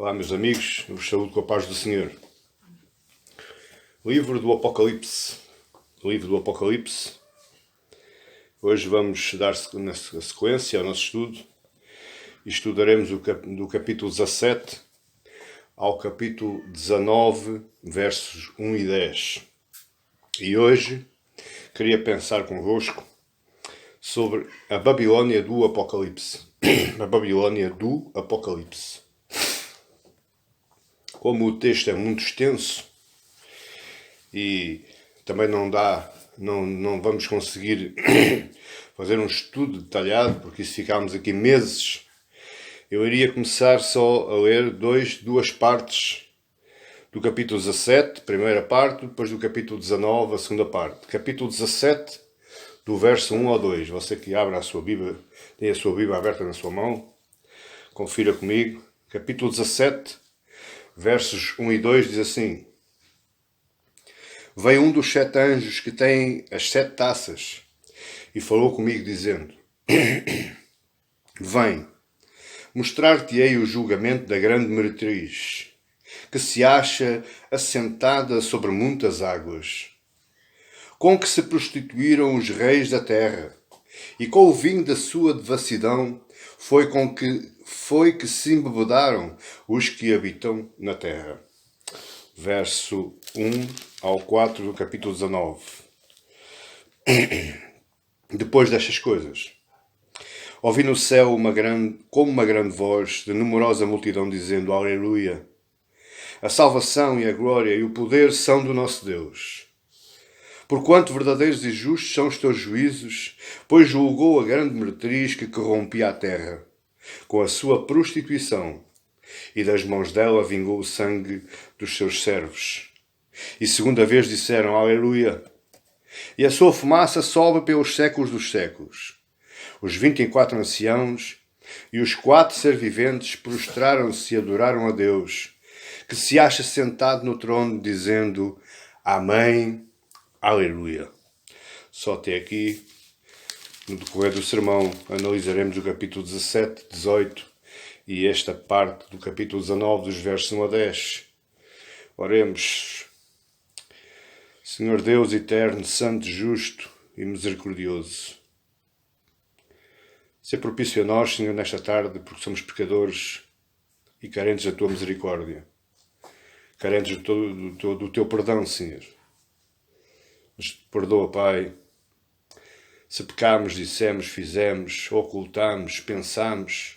Olá, meus amigos, eu vos saúdo com a paz do Senhor. Livro do Apocalipse. Hoje vamos dar na sequência ao nosso estudo e estudaremos do capítulo 17 ao capítulo 19, versos 1 e 10. E hoje queria pensar convosco sobre a Babilônia do Apocalipse. A Babilônia do Apocalipse. Como o texto é muito extenso e também não vamos conseguir fazer um estudo detalhado, porque se ficarmos aqui meses, eu iria começar só a ler duas partes do capítulo 17, primeira parte, depois do capítulo 19, a segunda parte. Capítulo 17, do verso 1 ao 2. Você que abra a sua Bíblia, tem a sua Bíblia aberta na sua mão, confira comigo. Capítulo 17, versos 1 e 2 diz assim: Veio um dos 7 anjos que tem as 7 taças e falou comigo dizendo: Vem, mostrar-te-ei o julgamento da grande meretriz, que se acha assentada sobre muitas águas, com que se prostituíram os reis da terra, e com o vinho da sua devassidão foi que se embebedaram os que habitam na terra. Verso 1 ao 4 do capítulo 19. Depois destas coisas, ouvi no céu uma grande voz de numerosa multidão dizendo: Aleluia! A salvação e a glória e o poder são do nosso Deus. Porquanto verdadeiros e justos são os teus juízos, pois julgou a grande meretriz que corrompia a terra com a sua prostituição, e das mãos dela vingou o sangue dos seus servos. E segunda vez disseram: Aleluia! E a sua fumaça sobe pelos séculos dos séculos. Os 24 anciãos e os 4 seres viventes prostraram-se e adoraram a Deus, que se acha sentado no trono, dizendo: Amém, Aleluia. Só até aqui. No decorrer do sermão analisaremos o capítulo 17, 18 e esta parte do capítulo 19, dos versos 1 a 10. Oremos. Senhor Deus eterno, santo, justo e misericordioso, se propício a nós, Senhor, nesta tarde, porque somos pecadores e carentes da Tua misericórdia, carentes do Teu perdão, Senhor. Mas perdoa, Pai, se pecarmos, dissemos, fizemos, ocultamos, pensamos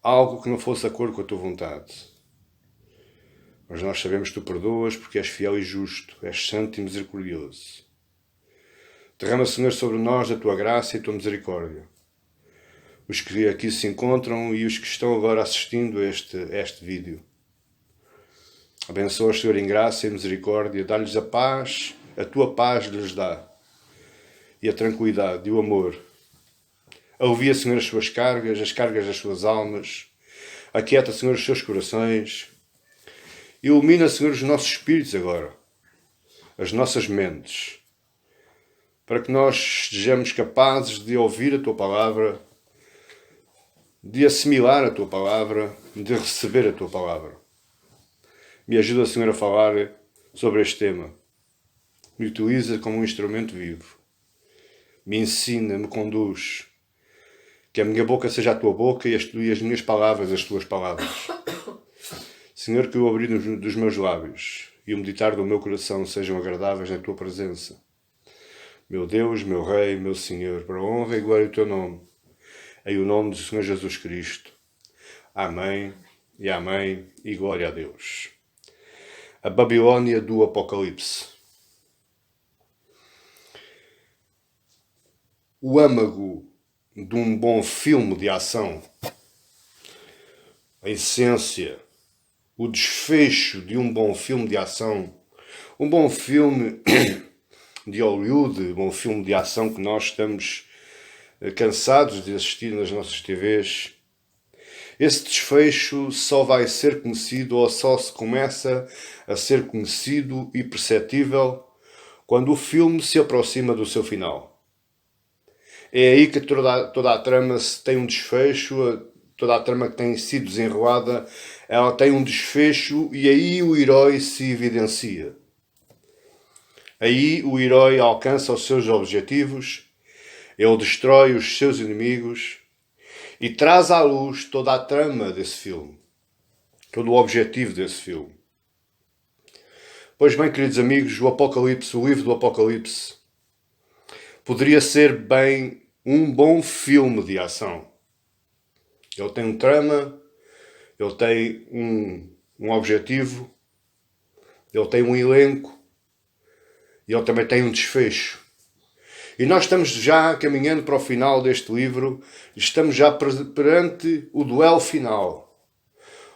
algo que não fosse de acordo com a Tua vontade. Mas nós sabemos que Tu perdoas porque és fiel e justo, és santo e misericordioso. Derrama, Senhor, sobre nós a Tua graça e a Tua misericórdia. Os que aqui se encontram e os que estão agora assistindo a este vídeo. Abençoa, Senhor, em graça e misericórdia. Dá-lhes a paz, a Tua paz lhes dá. E a tranquilidade e o amor. Alivia, Senhor, as suas cargas, as cargas das suas almas. Aquieta, Senhor, os seus corações. Ilumina, Senhor, os nossos espíritos agora. As nossas mentes. Para que nós sejamos capazes de ouvir a Tua palavra, de assimilar a Tua palavra, de receber a Tua palavra. Me ajuda, Senhor, a falar sobre este tema. Me utiliza como um instrumento vivo. Me ensina, me conduz. Que a minha boca seja a Tua boca e as minhas palavras as Tuas palavras. Senhor, que o abrir dos meus lábios e o meditar do meu coração sejam agradáveis na Tua presença. Meu Deus, meu Rei, meu Senhor, para a honra e glória do Teu nome. Em o nome do Senhor Jesus Cristo. Amém e glória a Deus. A Babilônia do Apocalipse. O âmago de um bom filme de ação, a essência, o desfecho de um bom filme de ação, um bom filme de Hollywood, um bom filme de ação que nós estamos cansados de assistir nas nossas TVs. Esse desfecho só vai ser conhecido ou só se começa a ser conhecido e perceptível quando o filme se aproxima do seu final. É aí que toda a trama tem um desfecho, toda a trama que tem sido desenrolada ela tem um desfecho e aí o herói se evidencia. Aí o herói alcança os seus objetivos, ele destrói os seus inimigos e traz à luz toda a trama desse filme, todo o objetivo desse filme. Pois bem, queridos amigos, o Apocalipse, o livro do Apocalipse, poderia ser bem um bom filme de ação. Ele tem um trama, ele tem um objetivo, ele tem um elenco e ele também tem um desfecho. E nós estamos já caminhando para o final deste livro, estamos já perante o duelo final.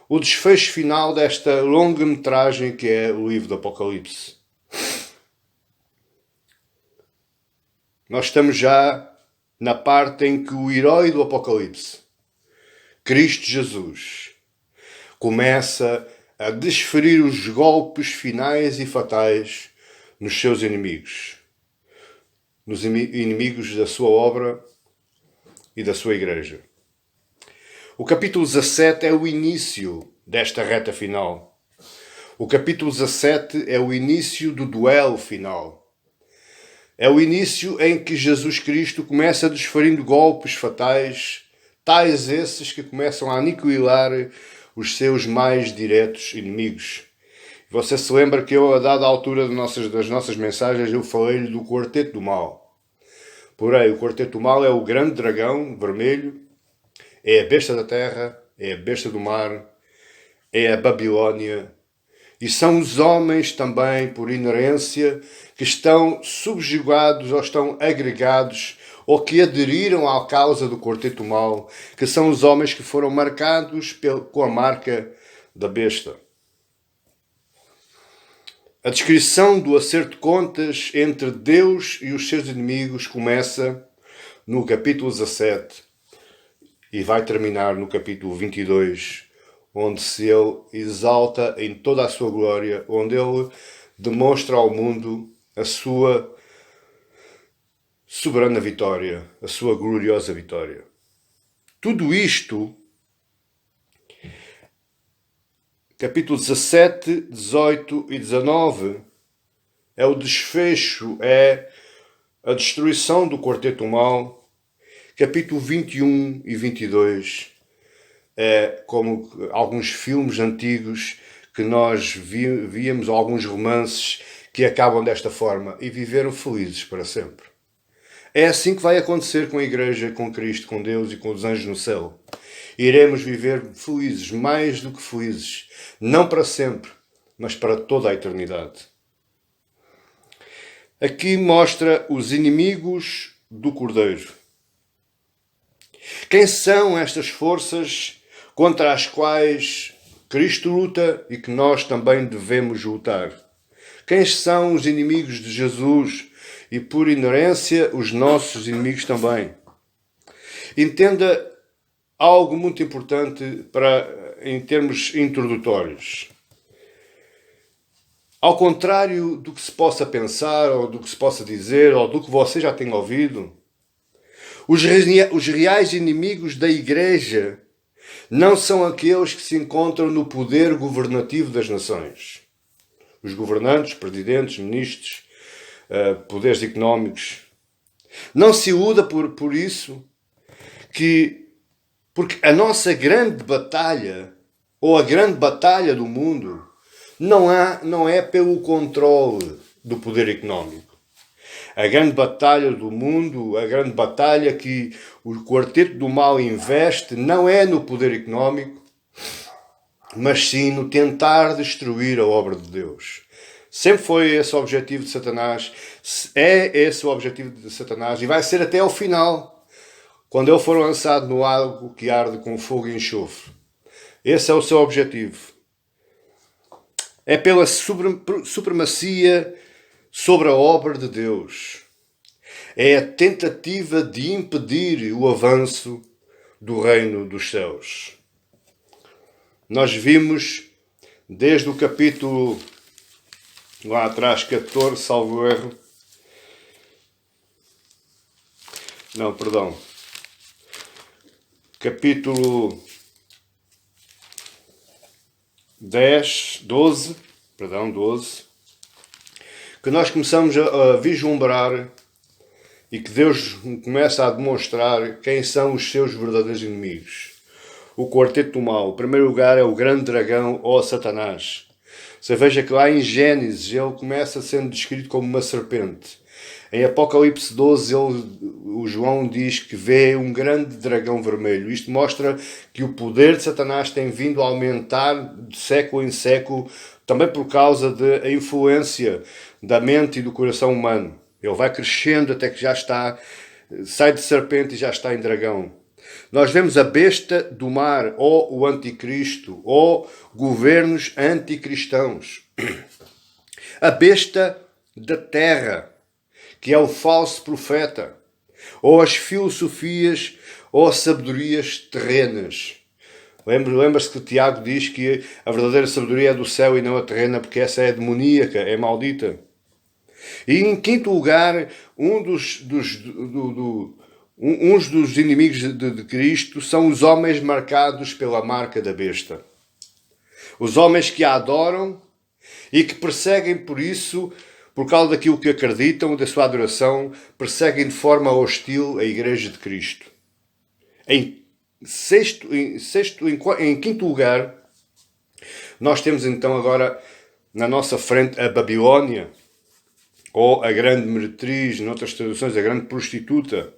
O desfecho final desta longa-metragem que é o livro do Apocalipse. Nós estamos já na parte em que o herói do Apocalipse, Cristo Jesus, começa a desferir os golpes finais e fatais nos seus inimigos. Nos inimigos da sua obra e da sua igreja. O capítulo 17 é o início desta reta final. O capítulo 17 é o início do duelo final. É o início em que Jesus Cristo começa desferindo golpes fatais, tais esses que começam a aniquilar os seus mais diretos inimigos. Você se lembra que eu, a dada altura das nossas mensagens, eu falei-lhe do Quarteto do Mal. Porém, o Quarteto do Mal é o grande dragão vermelho, é a besta da terra, é a besta do mar, é a Babilónia. E são os homens também, por inerência, que estão subjugados ou estão agregados ou que aderiram à causa do Quarteto do Mal, que são os homens que foram marcados com a marca da besta. A descrição do acerto de contas entre Deus e os seus inimigos começa no capítulo 17 e vai terminar no capítulo 22, onde se ele exalta em toda a sua glória, onde ele demonstra ao mundo a sua soberana vitória, a sua gloriosa vitória. Tudo isto, capítulo 17, 18 e 19, é o desfecho, é a destruição do Quarteto do Mal. Capítulo 21 e 22 é como alguns filmes antigos que nós víamos, alguns romances que acabam desta forma e viveram felizes para sempre. É assim que vai acontecer com a Igreja, com Cristo, com Deus e com os anjos no céu. Iremos viver felizes, mais do que felizes, não para sempre, mas para toda a eternidade. Aqui mostra os inimigos do Cordeiro. Quem são estas forças contra as quais Cristo luta e que nós também devemos lutar? Quem são os inimigos de Jesus e, por inerência, os nossos inimigos também? Entenda algo muito importante em termos introdutórios. Ao contrário do que se possa pensar, ou do que se possa dizer, ou do que você já tem ouvido, os reais inimigos da Igreja não são aqueles que se encontram no poder governativo das nações. Os governantes, presidentes, ministros, poderes económicos. Não se iluda por isso porque a nossa grande batalha, ou a grande batalha do mundo, não é pelo controle do poder económico. A grande batalha do mundo, a grande batalha que o Quarteto do Mal investe, não é no poder económico, mas sim no tentar destruir a obra de Deus. Sempre foi esse o objetivo de Satanás, é esse o objetivo de Satanás e vai ser até ao final, quando ele for lançado no lago que arde com fogo e enxofre. Esse é o seu objetivo. É pela supremacia sobre a obra de Deus. É a tentativa de impedir o avanço do reino dos céus. Nós vimos desde o capítulo lá atrás 14, salvo erro. Não, perdão. Capítulo 12, que nós começamos a vislumbrar e que Deus começa a demonstrar quem são os seus verdadeiros inimigos. O quarteto do mal. Em primeiro lugar é o grande dragão ou Satanás. Você veja que lá em Gênesis ele começa sendo descrito como uma serpente. Em Apocalipse 12 o João diz que vê um grande dragão vermelho. Isto mostra que o poder de Satanás tem vindo a aumentar de século em século, também por causa da influência da mente e do coração humano. Ele vai crescendo até que já está, sai de serpente e já está em dragão. Nós vemos a besta do mar, ou o anticristo, ou governos anticristãos. A besta da terra, que é o falso profeta, ou as filosofias, ou as sabedorias terrenas. Lembra-se que o Tiago diz que a verdadeira sabedoria é do céu e não a terrena, porque essa é demoníaca, é maldita. E em quinto lugar, uns dos inimigos de Cristo são os homens marcados pela marca da besta. Os homens que a adoram e que perseguem por isso, por causa daquilo que acreditam, da sua adoração, perseguem de forma hostil a Igreja de Cristo. Em quinto lugar, nós temos então agora na nossa frente a Babilónia, ou a grande meretriz, noutras traduções, a grande prostituta.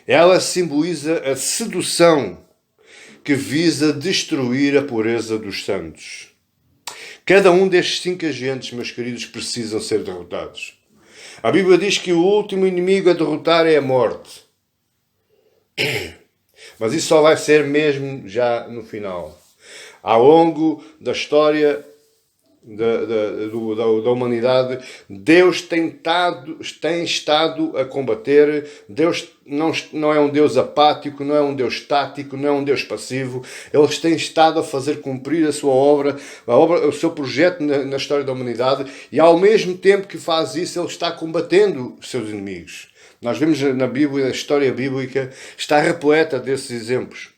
Ela simboliza a sedução que visa destruir a pureza dos santos. Cada um destes 5 agentes, meus queridos, precisam ser derrotados. A Bíblia diz que o último inimigo a derrotar é a morte. Mas isso só vai ser mesmo já no final. Ao longo da história da humanidade, Deus tem estado a combater. Deus não é um Deus apático, não é um Deus estático, não é um Deus passivo. Ele tem estado a fazer cumprir a sua obra, o seu projeto na história da humanidade, e ao mesmo tempo que faz isso, ele está combatendo os seus inimigos. Nós vemos na Bíblia, a história bíblica está repleta desses exemplos.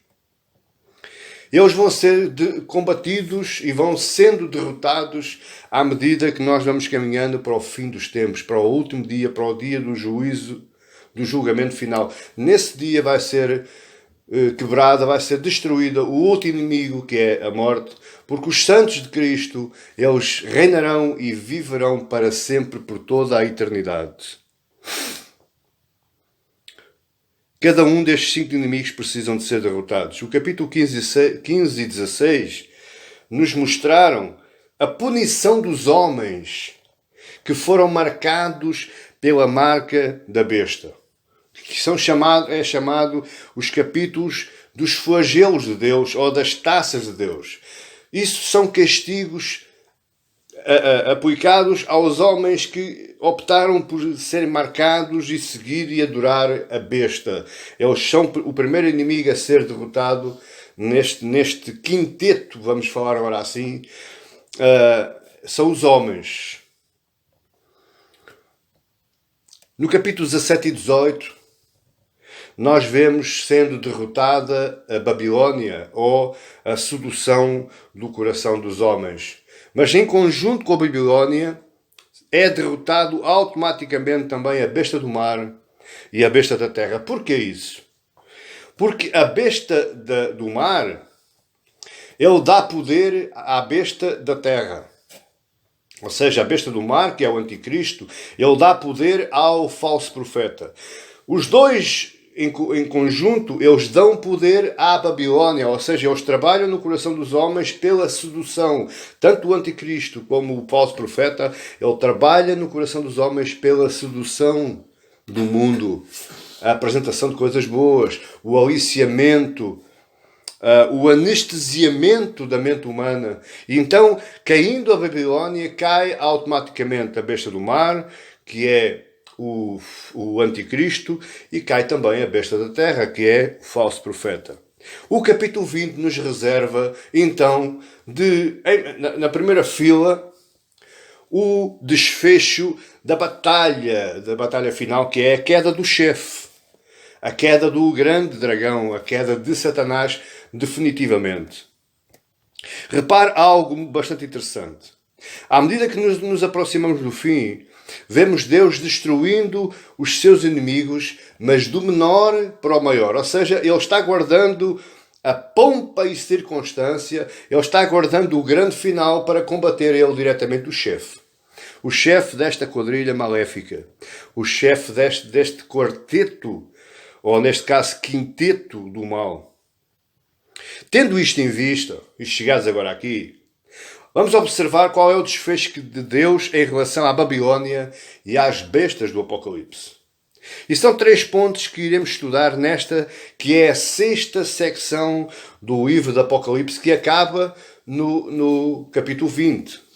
Eles vão ser combatidos e vão sendo derrotados à medida que nós vamos caminhando para o fim dos tempos, para o último dia, para o dia do juízo, do julgamento final. Nesse dia vai ser quebrada, vai ser destruída o último inimigo, que é a morte, porque os santos de Cristo, eles reinarão e viverão para sempre, por toda a eternidade. Cada um destes 5 inimigos precisam de ser derrotados. O capítulo 15 e 16 nos mostraram a punição dos homens que foram marcados pela marca da besta. Que é chamado os capítulos dos flagelos de Deus ou das taças de Deus. Isso são castigos aplicados aos homens que optaram por serem marcados e seguir e adorar a besta. Eles são o primeiro inimigo a ser derrotado neste quinteto, vamos falar agora assim, são os homens. No capítulo 17 e 18, nós vemos sendo derrotada a Babilónia, ou a sedução do coração dos homens. Mas em conjunto com a Babilónia, é derrotado automaticamente também a besta do mar e a besta da terra. Porquê isso? Porque a besta do mar, ele dá poder à besta da terra. Ou seja, a besta do mar, que é o anticristo, ele dá poder ao falso profeta. Os dois, em conjunto, eles dão poder à Babilónia, ou seja, eles trabalham no coração dos homens pela sedução. Tanto o anticristo como o falso profeta, ele trabalha no coração dos homens pela sedução do mundo. A apresentação de coisas boas, o aliciamento, o anestesiamento da mente humana. E então, caindo a Babilónia, cai automaticamente a besta do mar, que é o anticristo, e cai também a besta da terra, que é o falso profeta. O capítulo 20 nos reserva, então, na primeira fila, o desfecho da batalha final, que é a queda do chefe, a queda do grande dragão, a queda de Satanás, definitivamente. Repare algo bastante interessante. À medida que nos aproximamos do fim, vemos Deus destruindo os seus inimigos, mas do menor para o maior. Ou seja, Ele está guardando a pompa e circunstância, Ele está guardando o grande final para combater Ele diretamente o chefe. O chefe desta quadrilha maléfica. O chefe deste quarteto, ou neste caso quinteto do mal. Tendo isto em vista, e chegados agora aqui, vamos observar qual é o desfecho de Deus em relação à Babilónia e às bestas do Apocalipse. E são 3 pontos que iremos estudar nesta, que é a 6ª secção do livro do Apocalipse, que acaba no capítulo 20.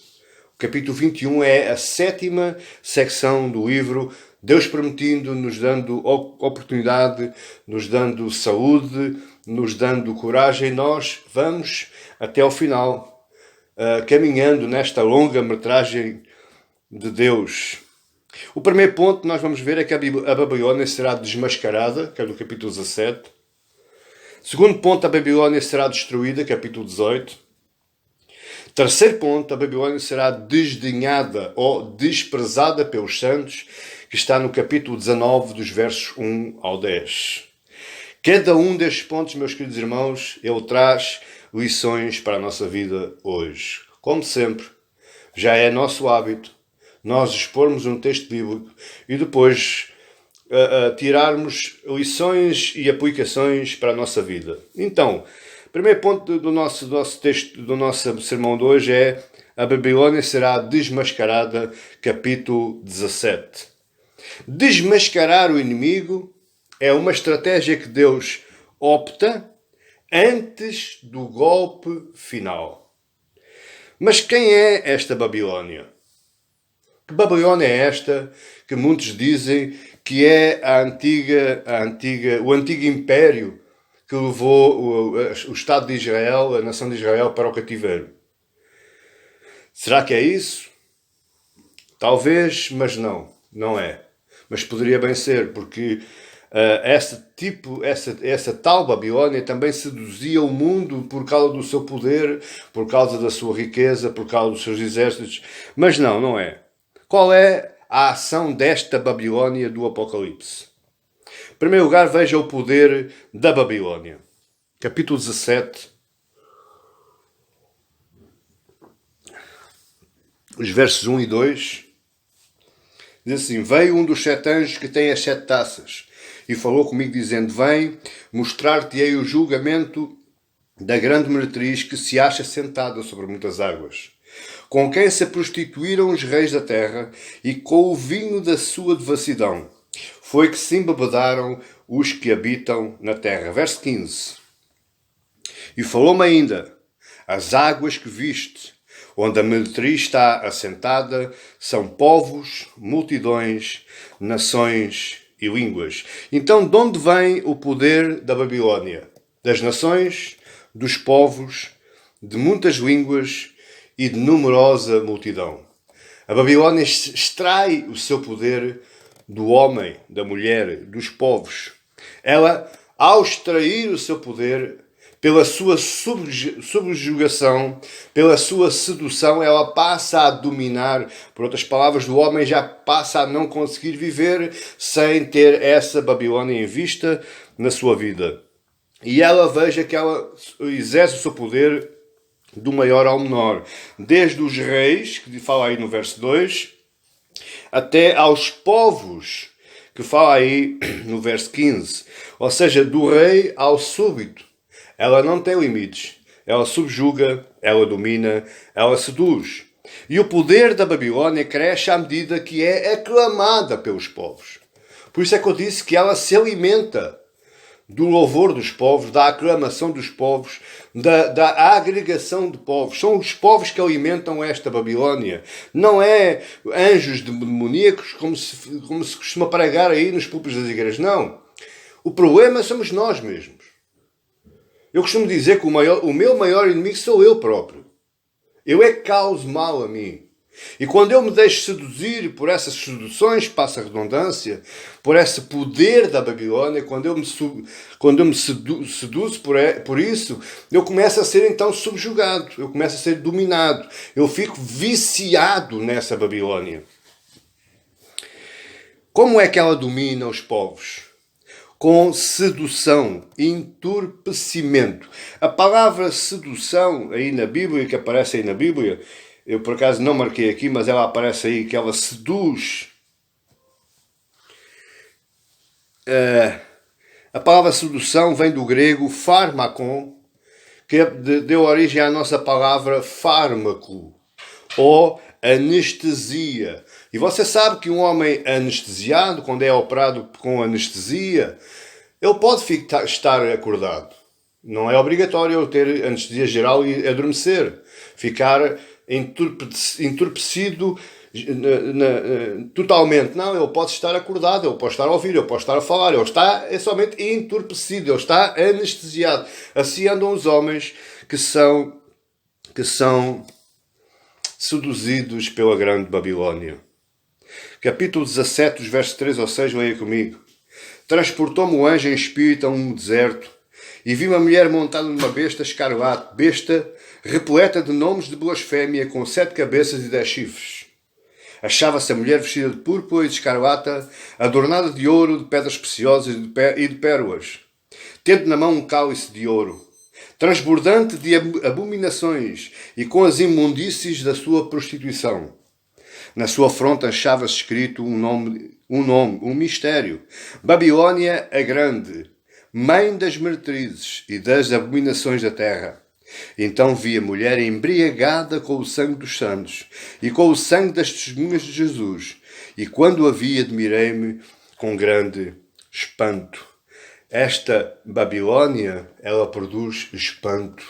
O capítulo 21 é a 7ª secção do livro, Deus permitindo, nos dando oportunidade, nos dando saúde, nos dando coragem. Nós vamos até ao final, caminhando nesta longa metragem de Deus. O primeiro ponto que nós vamos ver é que a Babilónia será desmascarada, que é no capítulo 17. Segundo ponto, a Babilónia será destruída, capítulo 18. Terceiro ponto, a Babilónia será desdenhada ou desprezada pelos santos, que está no capítulo 19, dos versos 1 ao 10. Cada um destes pontos, meus queridos irmãos, ele traz lições para a nossa vida hoje. Como sempre, já é nosso hábito nós expormos um texto bíblico e depois tirarmos lições e aplicações para a nossa vida. Então, o primeiro ponto do nosso texto, do nosso sermão de hoje é: a Babilónia será desmascarada, capítulo 17. Desmascarar o inimigo é uma estratégia que Deus opta antes do golpe final. Mas quem é esta Babilónia? Que Babilónia é esta que muitos dizem que é o antigo império que levou o Estado de Israel, a nação de Israel, para o cativeiro? Será que é isso? Talvez, mas não é. Mas poderia bem ser, porque essa tal Babilónia também seduzia o mundo por causa do seu poder, por causa da sua riqueza, por causa dos seus exércitos. Mas não é. Qual é a ação desta Babilónia do Apocalipse? Em primeiro lugar, veja o poder da Babilónia. Capítulo 17, os versos 1 e 2. Diz assim: veio um dos 7 anjos que tem as 7 taças e falou comigo dizendo: vem, mostrar-te-ei o julgamento da grande meretriz que se acha sentada sobre muitas águas, com quem se prostituíram os reis da terra e com o vinho da sua devassidão. Foi que se embebedaram os que habitam na terra. Verso 15. E falou-me ainda: as águas que viste, onde a meretriz está assentada, são povos, multidões, nações e línguas. Então, de onde vem o poder da Babilónia? Das nações, dos povos, de muitas línguas e de numerosa multidão. A Babilónia extrai o seu poder do homem, da mulher, dos povos. Ela, ao extrair o seu poder, pela sua subjugação, pela sua sedução, ela passa a dominar. Por outras palavras, o homem já passa a não conseguir viver sem ter essa Babilónia em vista na sua vida. E ela, veja que ela exerce o seu poder do maior ao menor, desde os reis, que fala aí no verso 2, até aos povos, que fala aí no verso 15. Ou seja, do rei ao súbito. Ela não tem limites. Ela subjuga, ela domina, ela seduz. E o poder da Babilónia cresce à medida que é aclamada pelos povos. Por isso é que eu disse que ela se alimenta do louvor dos povos, da aclamação dos povos, da agregação de povos. São os povos que alimentam esta Babilónia. Não é anjos demoníacos, como se costuma pregar aí nos púlpitos das igrejas. Não. O problema somos nós mesmos. Eu costumo dizer que o meu maior inimigo sou eu próprio. Eu é que causo mal a mim. E quando eu me deixo seduzir por essas seduções, passa a redundância, por esse poder da Babilônia, quando eu me seduzo por isso, eu começo a ser então subjugado, eu começo a ser dominado, eu fico viciado nessa Babilônia. Como é que ela domina os povos? Com sedução, entorpecimento. A palavra sedução, aí na Bíblia, que aparece aí na Bíblia, eu por acaso não marquei aqui, mas ela aparece aí, que ela seduz. A palavra sedução vem do grego pharmakon, que deu origem à nossa palavra fármaco, ou anestesia. E você sabe que um homem anestesiado, quando é operado com anestesia, ele pode estar acordado. Não é obrigatório eu ter anestesia geral e adormecer. Ficar entorpecido totalmente. Não, ele pode estar acordado, ele pode estar a ouvir, ele pode estar a falar, ele é somente entorpecido, ele está anestesiado. Assim andam os homens que são seduzidos pela grande Babilônia. Capítulo 17, os versos 3 ao 6, leia comigo. Transportou-me o anjo em espírito a um deserto, e vi uma mulher montada numa besta escarlate, besta repleta de nomes de blasfémia, com 7 cabeças e 10 chifres. Achava-se a mulher vestida de púrpura e de escarlata, adornada de ouro, de pedras preciosas e de pérolas, tendo na mão um cálice de ouro, transbordante de abominações e com as imundícies da sua prostituição. Na sua fronte achava-se escrito um mistério. Babilônia a Grande, mãe das meretrizes e das abominações da terra. Então vi a mulher embriagada com o sangue dos santos e com o sangue das testemunhas de Jesus. E quando a vi, admirei-me com grande espanto. Esta Babilônia, ela produz espanto.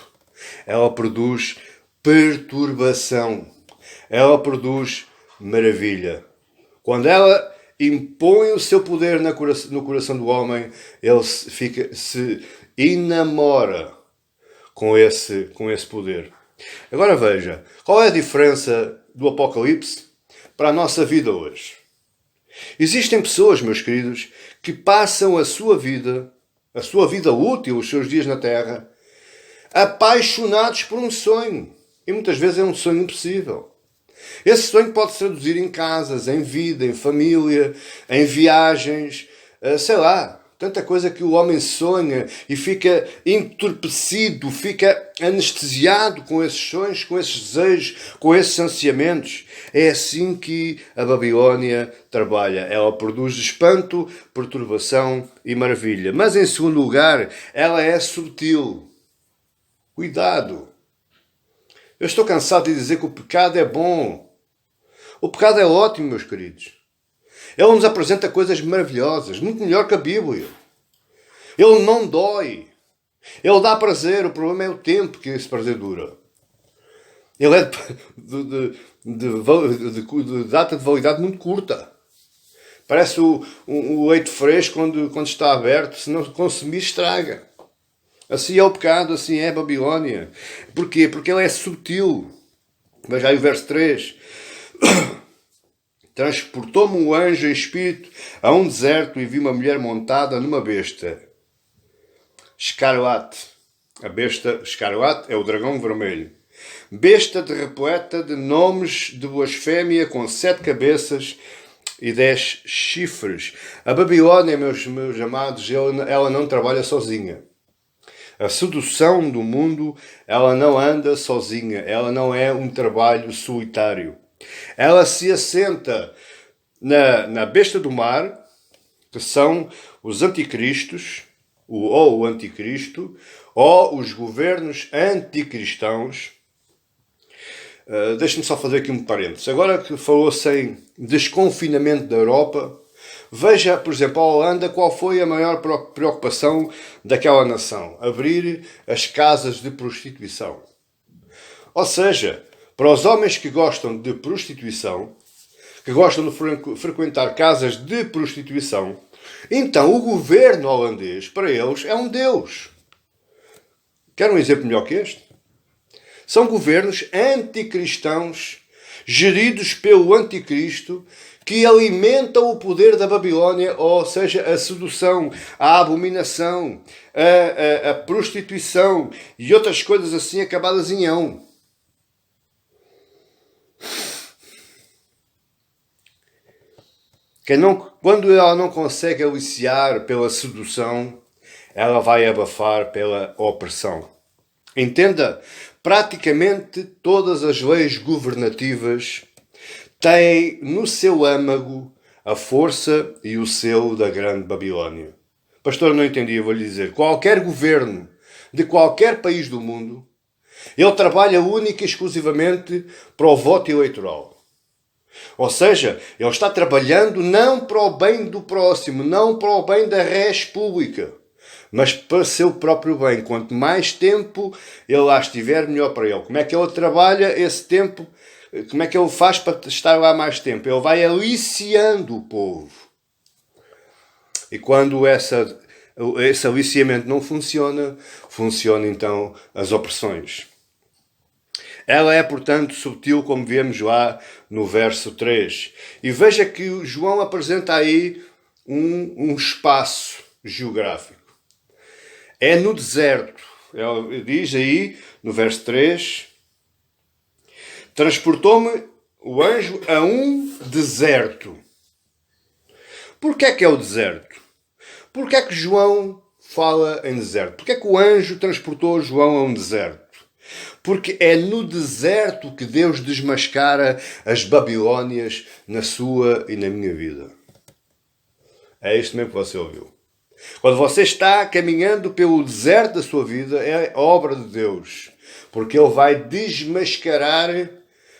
Ela produz perturbação. Ela produz maravilha. Quando ela impõe o seu poder no coração do homem, ele se enamora com esse poder. Agora veja, qual é a diferença do Apocalipse para a nossa vida hoje? Existem pessoas, meus queridos, que passam a sua vida útil, os seus dias na Terra, apaixonados por um sonho. E muitas vezes é um sonho impossível. Esse sonho pode se traduzir em casas, em vida, em família, em viagens, sei lá, tanta coisa que o homem sonha e fica entorpecido, fica anestesiado com esses sonhos, com esses desejos, com esses ansiamentos. É assim que a Babilônia trabalha. Ela produz espanto, perturbação e maravilha. Mas em segundo lugar, ela é subtil. Cuidado! Eu estou cansado de dizer que o pecado é bom. O pecado é ótimo, meus queridos. Ele nos apresenta coisas maravilhosas, muito melhor que a Bíblia. Ele não dói. Ele dá prazer, o problema é o tempo que esse prazer dura. Ele é de data de validade muito curta. Parece o leite fresco quando está aberto, se não consumir estraga. Assim é o pecado, assim é a Babilônia. Porquê? Porque ele é subtil. Veja aí o verso 3. Transportou-me um anjo em espírito a um deserto e vi uma mulher montada numa besta escarlate. A besta escarlate é o dragão vermelho. Besta repleta de nomes de blasfémia, com 7 cabeças e 10 chifres. A Babilônia, meus amados, ela não trabalha sozinha. A sedução do mundo, ela não anda sozinha. Ela não é um trabalho solitário. Ela se assenta na besta do mar, que são os anticristos, ou o anticristo, ou os governos anticristãos. Deixe-me só fazer aqui um parênteses. Agora que falou-se em desconfinamento da Europa, veja, por exemplo, a Holanda, qual foi a maior preocupação daquela nação? Abrir as casas de prostituição. Ou seja, para os homens que gostam de prostituição, que gostam de frequentar casas de prostituição, então o governo holandês, para eles, é um Deus. Quer um exemplo melhor que este? São governos anticristãos geridos pelo anticristo, que alimentam o poder da Babilónia, ou seja, a sedução, a abominação, a prostituição e outras coisas assim acabadas em ão. Quando ela não consegue aliciar pela sedução, ela vai abafar pela opressão. Entenda, praticamente todas as leis governativas têm no seu âmago a força e o selo da grande Babilónia. Pastor, não entendi, eu vou-lhe dizer. Qualquer governo de qualquer país do mundo, ele trabalha única e exclusivamente para o voto eleitoral. Ou seja, ele está trabalhando não para o bem do próximo, não para o bem da res pública, mas para o seu próprio bem. Quanto mais tempo ele lá estiver, melhor para ele. Como é que ele trabalha esse tempo? Como é que ele faz para estar lá mais tempo? Ele vai aliciando o povo. E quando esse aliciamento não funciona, funcionam então as opressões. Ela é, portanto, subtil, como vemos lá no verso 3. E veja que João apresenta aí um espaço geográfico. É no deserto. Ele diz aí, no verso 3, transportou-me o anjo a um deserto. Porquê é que é o deserto? Porquê é que João fala em deserto? Porquê é que o anjo transportou João a um deserto? Porque é no deserto que Deus desmascara as Babilónias na sua e na minha vida. É isto mesmo que você ouviu. Quando você está caminhando pelo deserto da sua vida, é obra de Deus. Porque Ele vai desmascarar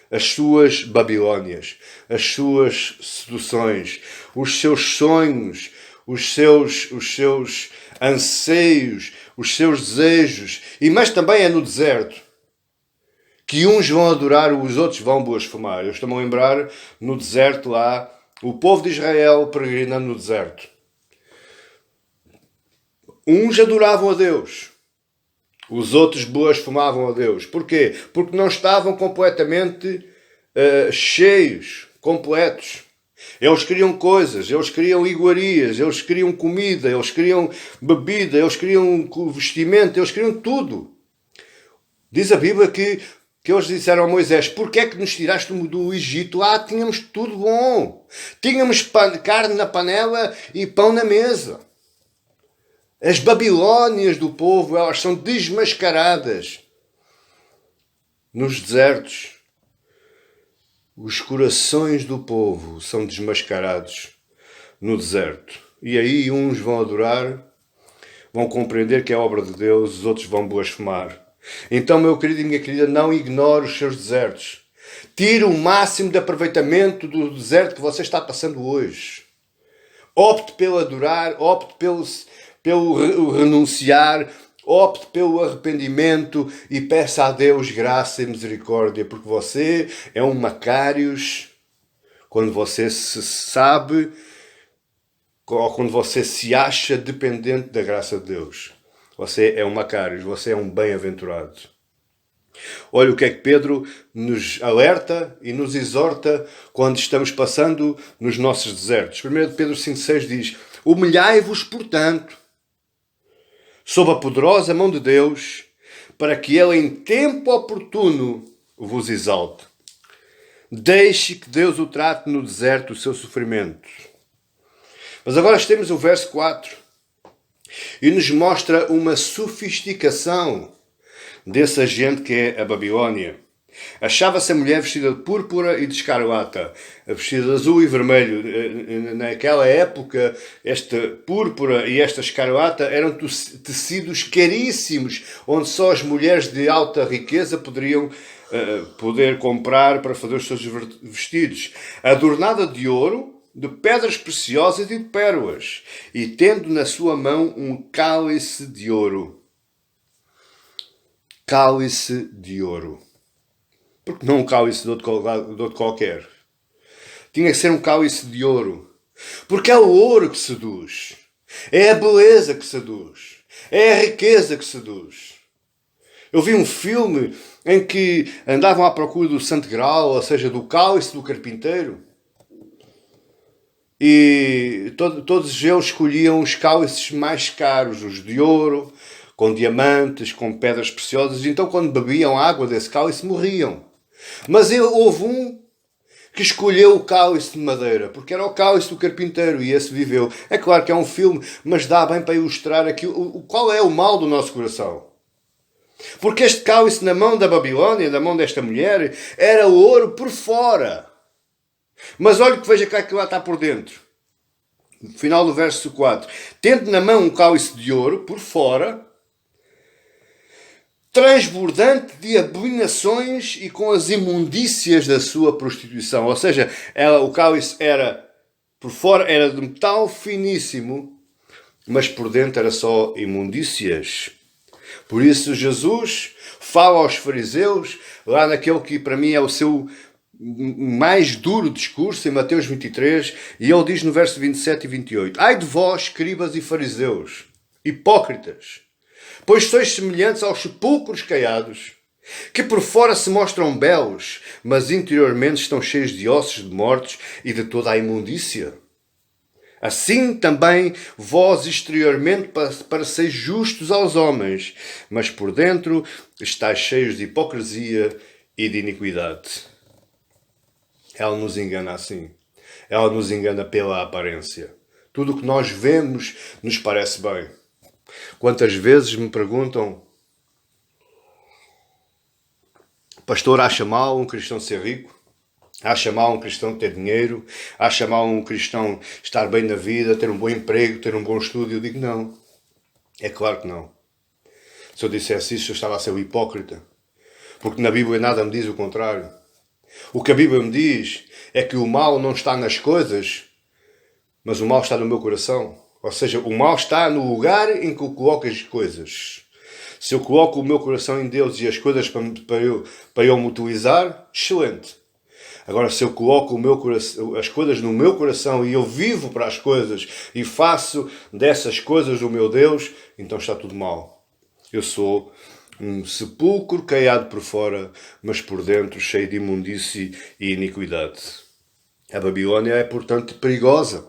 as suas Babilónias, as suas seduções, os seus sonhos, os seus anseios, os seus desejos. Mas também é no deserto que uns vão adorar, os outros vão blasfemar. Eu estou-me a lembrar, no deserto lá, o povo de Israel peregrinando no deserto. Uns adoravam a Deus, os outros blasfemavam a Deus. Porquê? Porque não estavam completamente cheios, completos. Eles queriam coisas, eles queriam iguarias, eles queriam comida, eles queriam bebida, eles queriam vestimento, eles queriam tudo. Diz a Bíblia que eles disseram a Moisés: porquê é que nos tiraste do Egito? Tínhamos tudo bom. Tínhamos carne na panela e pão na mesa. As Babilónias do povo, elas são desmascaradas nos desertos. Os corações do povo são desmascarados no deserto. E aí uns vão adorar, vão compreender que é obra de Deus, os outros vão blasfemar. Então, meu querido e minha querida, não ignore os seus desertos. Tire o máximo de aproveitamento do deserto que você está passando hoje. Opte pelo adorar, opte pelo renunciar, opte pelo arrependimento e peça a Deus graça e misericórdia, porque você é um Macários quando você se sabe ou quando você se acha dependente da graça de Deus. Você é um Macários, você é um bem-aventurado. Olha o que é que Pedro nos alerta e nos exorta quando estamos passando nos nossos desertos. 1 Pedro 5,6 diz: humilhai-vos, portanto, sob a poderosa mão de Deus, para que Ele em tempo oportuno vos exalte. Deixe que Deus o trate no deserto o seu sofrimento. Mas agora temos o verso 4 e nos mostra uma sofisticação dessa gente que é a Babilónia. Achava-se a mulher vestida de púrpura e de escarlata, vestida de azul e vermelho. Naquela época, esta púrpura e esta escarlata eram tecidos caríssimos, onde só as mulheres de alta riqueza poderiam poder comprar para fazer os seus vestidos. Adornada de ouro, de pedras preciosas e de pérolas, e tendo na sua mão um cálice de ouro. Cálice de ouro. Porque não um cálice de outro qualquer. Tinha que ser um cálice de ouro. Porque é o ouro que seduz. É a beleza que seduz. É a riqueza que seduz. Eu vi um filme em que andavam à procura do Santo Graal, ou seja, do cálice do carpinteiro. E todos eles escolhiam os cálices mais caros, os de ouro, com diamantes, com pedras preciosas. Então, quando bebiam água desse cálice, morriam. Mas houve um que escolheu o cálice de madeira, porque era o cálice do carpinteiro, e esse viveu. É claro que é um filme, mas dá bem para ilustrar aqui qual é o mal do nosso coração. Porque este cálice na mão da Babilónia, na mão desta mulher, era ouro por fora. Mas olha que veja cá que lá está por dentro. No final do verso 4. Tendo na mão um cálice de ouro por fora, transbordante de abominações e com as imundícias da sua prostituição. Ou seja, o cálice era, por fora era de metal finíssimo, mas por dentro era só imundícias. Por isso Jesus fala aos fariseus, lá naquele que para mim é o seu mais duro discurso, em Mateus 23, e ele diz no verso 27 e 28, ai de vós, escribas e fariseus, hipócritas, pois sois semelhantes aos sepulcros caiados, que por fora se mostram belos, mas interiormente estão cheios de ossos de mortos e de toda a imundícia. Assim também vós exteriormente pareceis justos aos homens, mas por dentro estáis cheios de hipocrisia e de iniquidade. Ela nos engana assim. Ela nos engana pela aparência. Tudo o que nós vemos nos parece bem. Quantas vezes me perguntam, pastor, acha mal um cristão ser rico? Acha mal um cristão ter dinheiro? Acha mal um cristão estar bem na vida, ter um bom emprego, ter um bom estudo? Eu digo não. É claro que não. Se eu dissesse isso, eu estava a ser um hipócrita. Porque na Bíblia nada me diz o contrário. O que a Bíblia me diz é que o mal não está nas coisas, mas o mal está no meu coração. Ou seja, o mal está no lugar em que eu coloco as coisas. Se eu coloco o meu coração em Deus e as coisas para eu me utilizar, excelente. Agora, se eu coloco as coisas no meu coração e eu vivo para as coisas e faço dessas coisas o meu Deus, então está tudo mal. Eu sou um sepulcro caiado por fora, mas por dentro cheio de imundície e iniquidade. A Babilónia é, portanto, perigosa.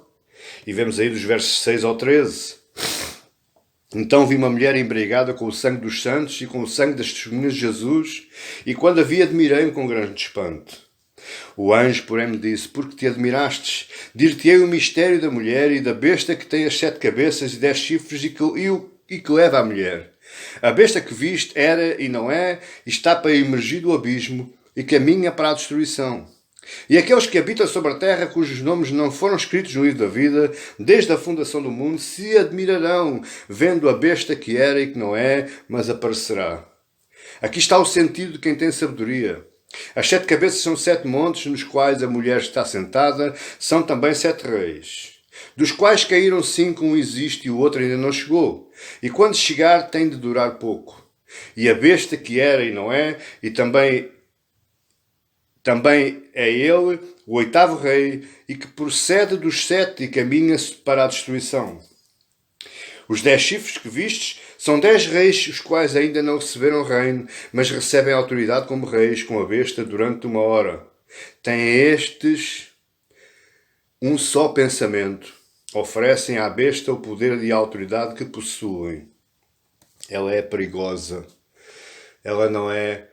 E vemos aí dos versos 6 ao 13. Então vi uma mulher embriagada com o sangue dos santos e com o sangue das testemunhas de Jesus, e quando a vi admirei-me com grande espanto. O anjo, porém, me disse, porque te admirastes? Dir-te-ei o mistério da mulher e da besta que tem as 7 cabeças e 10 chifres e que leva a mulher. A besta que viste era e não é, e está para emergir do abismo e caminha para a destruição. E aqueles que habitam sobre a terra, cujos nomes não foram escritos no livro da vida, desde a fundação do mundo, se admirarão, vendo a besta que era e que não é, mas aparecerá. Aqui está o sentido de quem tem sabedoria. As 7 cabeças são 7 montes, nos quais a mulher está sentada, são também 7 reis, dos quais caíram 5, um existe e o outro ainda não chegou, e quando chegar tem de durar pouco. E a besta que era e não é, e também é ele, o 8º rei, e que procede dos 7 e caminha-se para a destruição. Os 10 chifres que vistes são 10 reis, os quais ainda não receberam reino, mas recebem autoridade como reis com a besta durante 1 hora. Têm estes um só pensamento. Oferecem à besta o poder e a autoridade que possuem. Ela é perigosa. Ela não é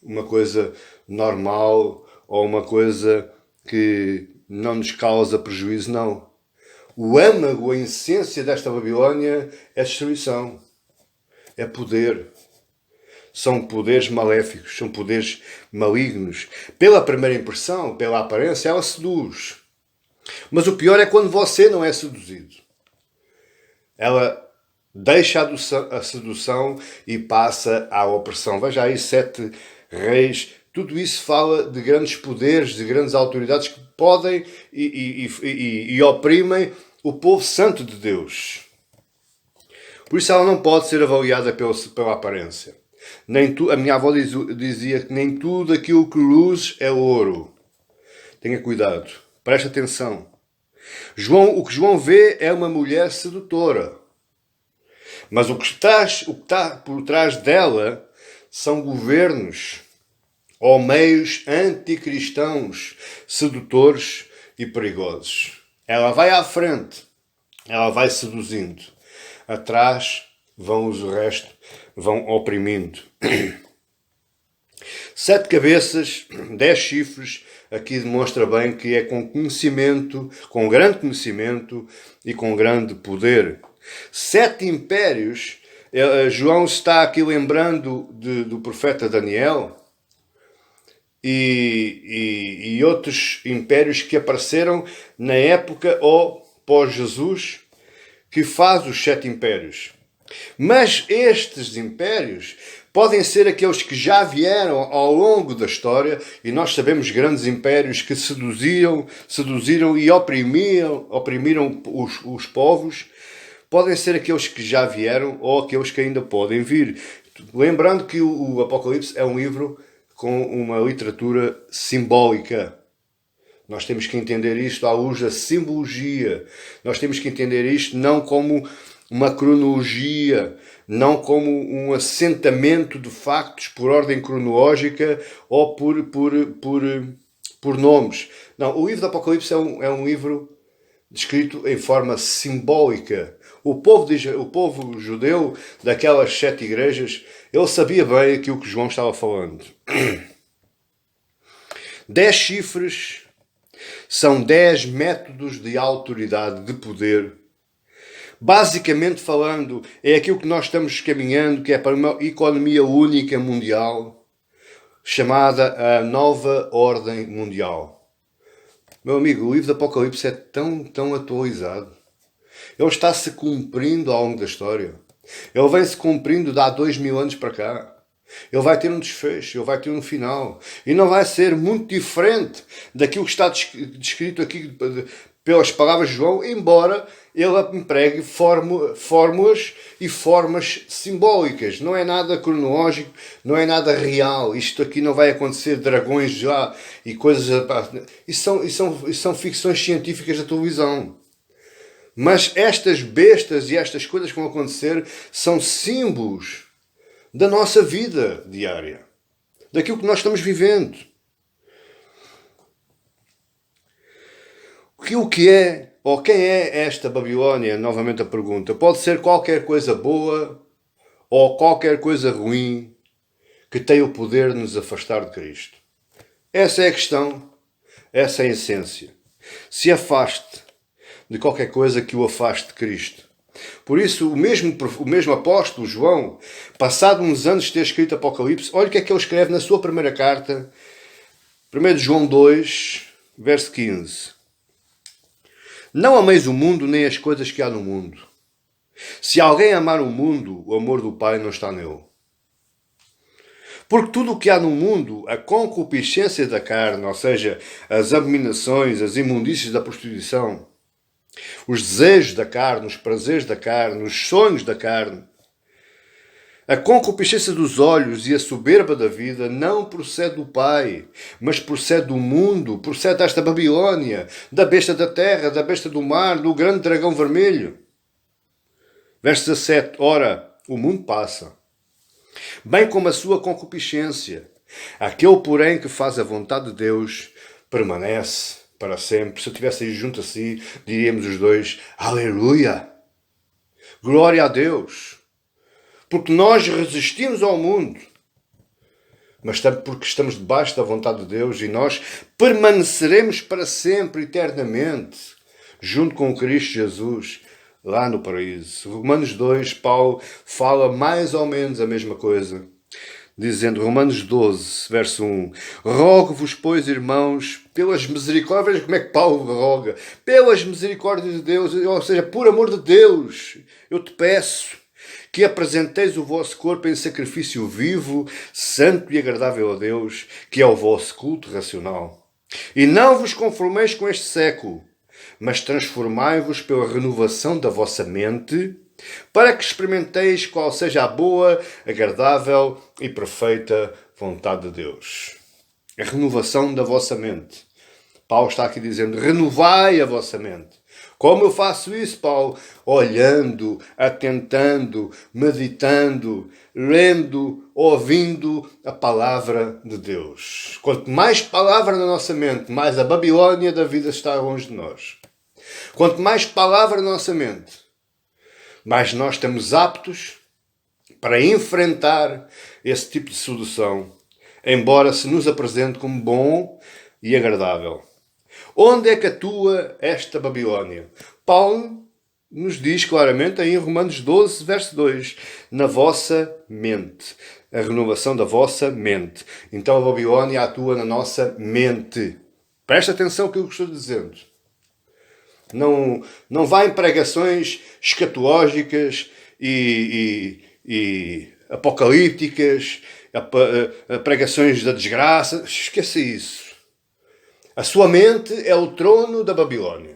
uma coisa normal ou uma coisa que não nos causa prejuízo, não. O âmago, a essência desta Babilónia é destruição, é poder. São poderes maléficos, são poderes malignos. Pela primeira impressão, pela aparência, ela seduz. Mas o pior é quando você não é seduzido. Ela deixa a sedução e passa à opressão. Veja aí 7 reis. Tudo isso fala de grandes poderes, de grandes autoridades que podem e oprimem o povo santo de Deus. Por isso ela não pode ser avaliada pela aparência. A minha avó dizia que nem tudo aquilo que luz é ouro. Tenha cuidado. Preste atenção. O que João vê é uma mulher sedutora. Mas o que está por trás dela são governos ou meios anticristãos, sedutores e perigosos. Ela vai à frente, ela vai seduzindo. Atrás vão o resto, vão oprimindo. 7 cabeças, 10 chifres, aqui demonstra bem que é com conhecimento, com grande conhecimento e com grande poder. 7 impérios, João está aqui lembrando do profeta Daniel e outros impérios que apareceram na época ou pós-Jesus, que faz os 7 impérios. Mas estes impérios podem ser aqueles que já vieram ao longo da história, e nós sabemos grandes impérios que seduziram e oprimiram os povos. Podem ser aqueles que já vieram ou aqueles que ainda podem vir. Lembrando que o Apocalipse é um livro com uma literatura simbólica. Nós temos que entender isto à luz da simbologia. Nós temos que entender isto não como uma cronologia, não como um assentamento de factos por ordem cronológica ou por nomes. Não, o livro do Apocalipse é um livro descrito em forma simbólica. O povo judeu daquelas 7 igrejas, ele sabia bem aquilo que João estava falando. 10 chifres são 10 métodos de autoridade, de poder. Basicamente falando, é aquilo que nós estamos caminhando, que é para uma economia única mundial, chamada a Nova Ordem Mundial. Meu amigo, o livro do Apocalipse é tão atualizado. Ele está-se cumprindo ao longo da história. Ele vem-se cumprindo de há 2000 anos para cá. Ele vai ter um desfecho, ele vai ter um final. E não vai ser muito diferente daquilo que está descrito aqui pelas palavras de João, embora ele empregue fórmulas e formas simbólicas. Não é nada cronológico, não é nada real. Isto aqui não vai acontecer, dragões já e coisas... Isso são ficções científicas da televisão. Mas estas bestas e estas coisas que vão acontecer são símbolos da nossa vida diária, daquilo que nós estamos vivendo. O que é, ou quem é esta Babilónia? Novamente a pergunta. Pode ser qualquer coisa boa ou qualquer coisa ruim que tem o poder de nos afastar de Cristo. Essa é a questão, essa é a essência. Se afaste de qualquer coisa que o afaste de Cristo. Por isso, o mesmo apóstolo João, passado uns anos de ter escrito Apocalipse, olha o que é que ele escreve na sua primeira carta, 1 João 2, verso 15. Não ameis o mundo nem as coisas que há no mundo. Se alguém amar o mundo, o amor do Pai não está nele. Porque tudo o que há no mundo, a concupiscência da carne, ou seja, as abominações, as imundícias da prostituição, os desejos da carne, os prazeres da carne, os sonhos da carne, a concupiscência dos olhos e a soberba da vida não procede do Pai, mas procede do mundo, procede desta Babilónia, da besta da terra, da besta do mar, do grande dragão vermelho. Verso 17. Ora, o mundo passa, bem como a sua concupiscência. Aquele, porém, que faz a vontade de Deus permanece para sempre. Se eu estivesse aí junto a si, diríamos os dois, aleluia! Glória a Deus! Porque nós resistimos ao mundo, mas porque estamos debaixo da vontade de Deus e nós permaneceremos para sempre, eternamente, junto com Cristo Jesus, lá no paraíso. Romanos 2, Paulo fala mais ou menos a mesma coisa, dizendo, Romanos 12, verso 1, rogo-vos, pois, irmãos, pelas misericórdias, veja como é que Paulo roga, pelas misericórdias de Deus, ou seja, por amor de Deus, eu te peço que apresenteis o vosso corpo em sacrifício vivo, santo e agradável a Deus, que é o vosso culto racional. E não vos conformeis com este século, mas transformai-vos pela renovação da vossa mente, para que experimenteis qual seja a boa, agradável e perfeita vontade de Deus. A renovação da vossa mente. Paulo está aqui dizendo, renovai a vossa mente. Como eu faço isso, Paulo? Olhando, atentando, meditando, lendo, ouvindo a palavra de Deus. Quanto mais palavra na nossa mente, mais a Babilônia da vida está longe de nós. Quanto mais palavra na nossa mente, mais nós estamos aptos para enfrentar esse tipo de sedução, embora se nos apresente como bom e agradável. Onde é que atua esta Babilônia? Paulo nos diz claramente em Romanos 12, verso 2, na vossa mente. A renovação da vossa mente. Então a Babilônia atua na nossa mente. Presta atenção ao que eu estou dizendo. Não vá em pregações escatológicas e apocalípticas, pregações da desgraça. Esqueça isso. A sua mente é o trono da Babilônia.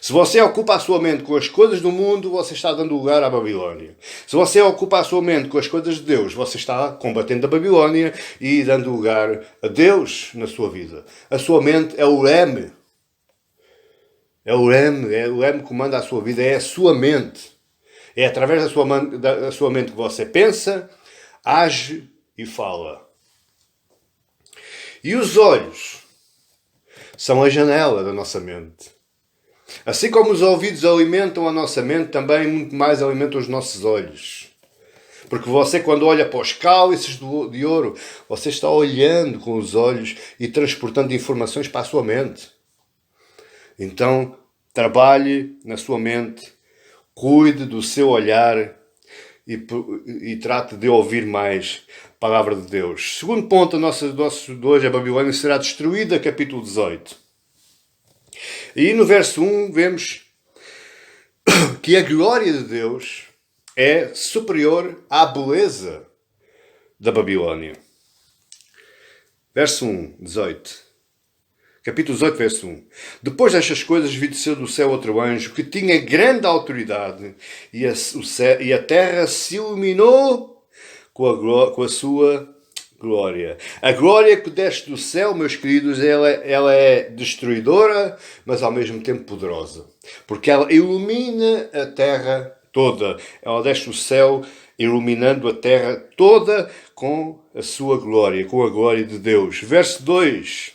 Se você ocupa a sua mente com as coisas do mundo, você está dando lugar à Babilônia. Se você ocupa a sua mente com as coisas de Deus, você está combatendo a Babilônia e dando lugar a Deus na sua vida. A sua mente é o leme. É o leme que manda a sua vida, é a sua mente. É através da sua mente que você pensa, age e fala. E os olhos são a janela da nossa mente. Assim como os ouvidos alimentam a nossa mente, também muito mais alimentam os nossos olhos. Porque você, quando olha para os cálices de ouro, você está olhando com os olhos e transportando informações para a sua mente. Então, trabalhe na sua mente, cuide do seu olhar e trate de ouvir mais a palavra de Deus. Segundo ponto, nosso de hoje, a Babilônia será destruída, capítulo 18. E no verso 1 vemos que a glória de Deus é superior à beleza da Babilônia. Verso 1, 18. Capítulo 18, verso 1. Depois destas coisas vi descer do céu outro anjo que tinha grande autoridade e a terra se iluminou com a sua glória. A glória que desce do céu, meus queridos, ela é destruidora, mas ao mesmo tempo poderosa. Porque ela ilumina a terra toda. Ela desce do céu iluminando a terra toda com a sua glória, com a glória de Deus. Verso 2.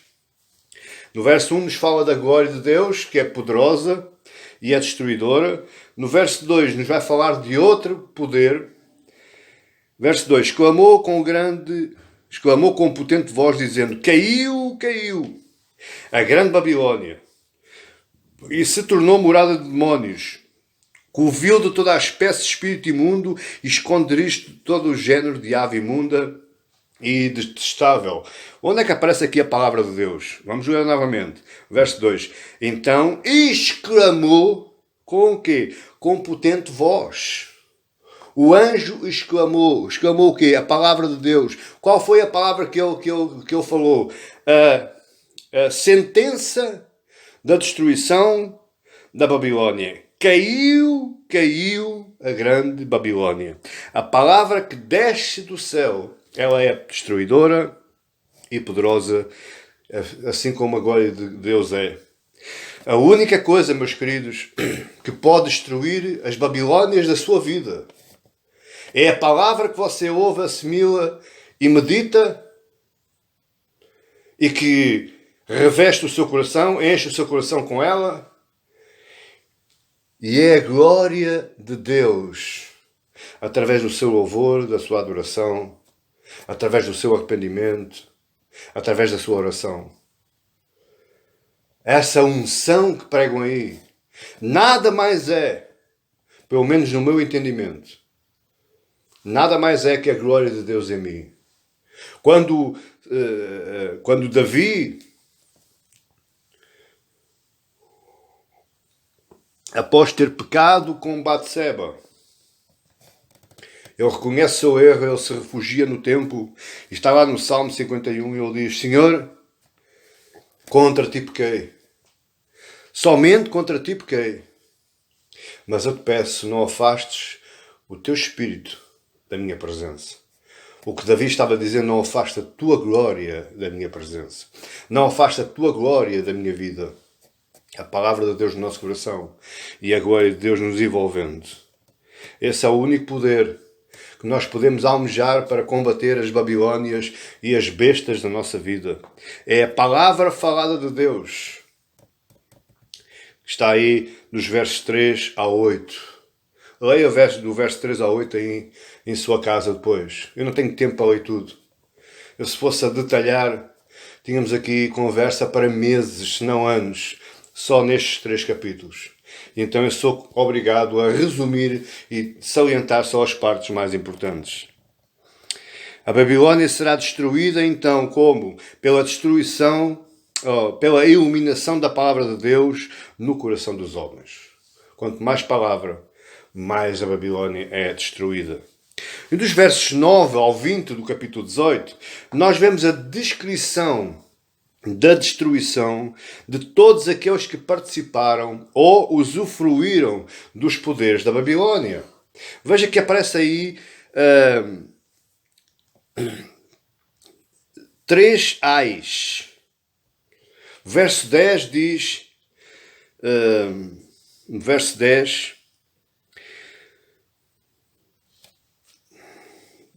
No verso 1 nos fala da glória de Deus, que é poderosa e é destruidora. No verso 2 nos vai falar de outro poder. Verso 2. Exclamou com potente voz, dizendo, caiu a grande Babilônia, e se tornou morada de demónios, covil de toda a espécie de espírito imundo e esconderijo de todo o género de ave imunda e detestável. Onde é que aparece aqui a palavra de Deus? Vamos ler novamente. Verso 2. Então exclamou com o quê? Com potente voz. O anjo exclamou. Exclamou o quê? A palavra de Deus. Qual foi a palavra que ele falou? A sentença da destruição da Babilônia. Caiu a grande Babilônia. A palavra que desce do céu, ela é destruidora e poderosa, assim como a glória de Deus é. A única coisa, meus queridos, que pode destruir as Babilônias da sua vida é a palavra que você ouve, assimila e medita e que reveste o seu coração, enche o seu coração com ela. E é a glória de Deus, através do seu louvor, da sua adoração, através do seu arrependimento, através da sua oração. Essa unção que pregam aí, nada mais é, pelo menos no meu entendimento, nada mais é que a glória de Deus em mim. Quando Davi, após ter pecado com Batseba, ele reconhece o seu erro, ele se refugia no templo, e está lá no Salmo 51 e ele diz, Senhor, contra ti pequei, somente contra ti pequei, mas eu te peço, não afastes o teu espírito da minha presença. O que Davi estava a dizer: não afasta a tua glória da minha presença. Não afasta a tua glória da minha vida. A palavra de Deus no nosso coração e a glória de Deus nos envolvendo. Esse é o único poder que nós podemos almejar para combater as Babilónias e as bestas da nossa vida. É a palavra falada de Deus. Está aí nos versos 3 a 8. Leia do verso 3 a 8 aí em sua casa depois. Eu não tenho tempo para ler tudo. Eu, se fosse a detalhar, tínhamos aqui conversa para meses, se não anos, só nestes 3 capítulos. Então eu sou obrigado a resumir e salientar só as partes mais importantes. A Babilónia será destruída então como? Pela destruição, pela iluminação da palavra de Deus no coração dos homens. Quanto mais palavra, mais a Babilónia é destruída. E dos versos 9 ao 20 do capítulo 18, nós vemos a descrição da destruição de todos aqueles que participaram ou usufruíram dos poderes da Babilónia. Veja que aparece aí 3 ais. Verso 10 diz, verso 10,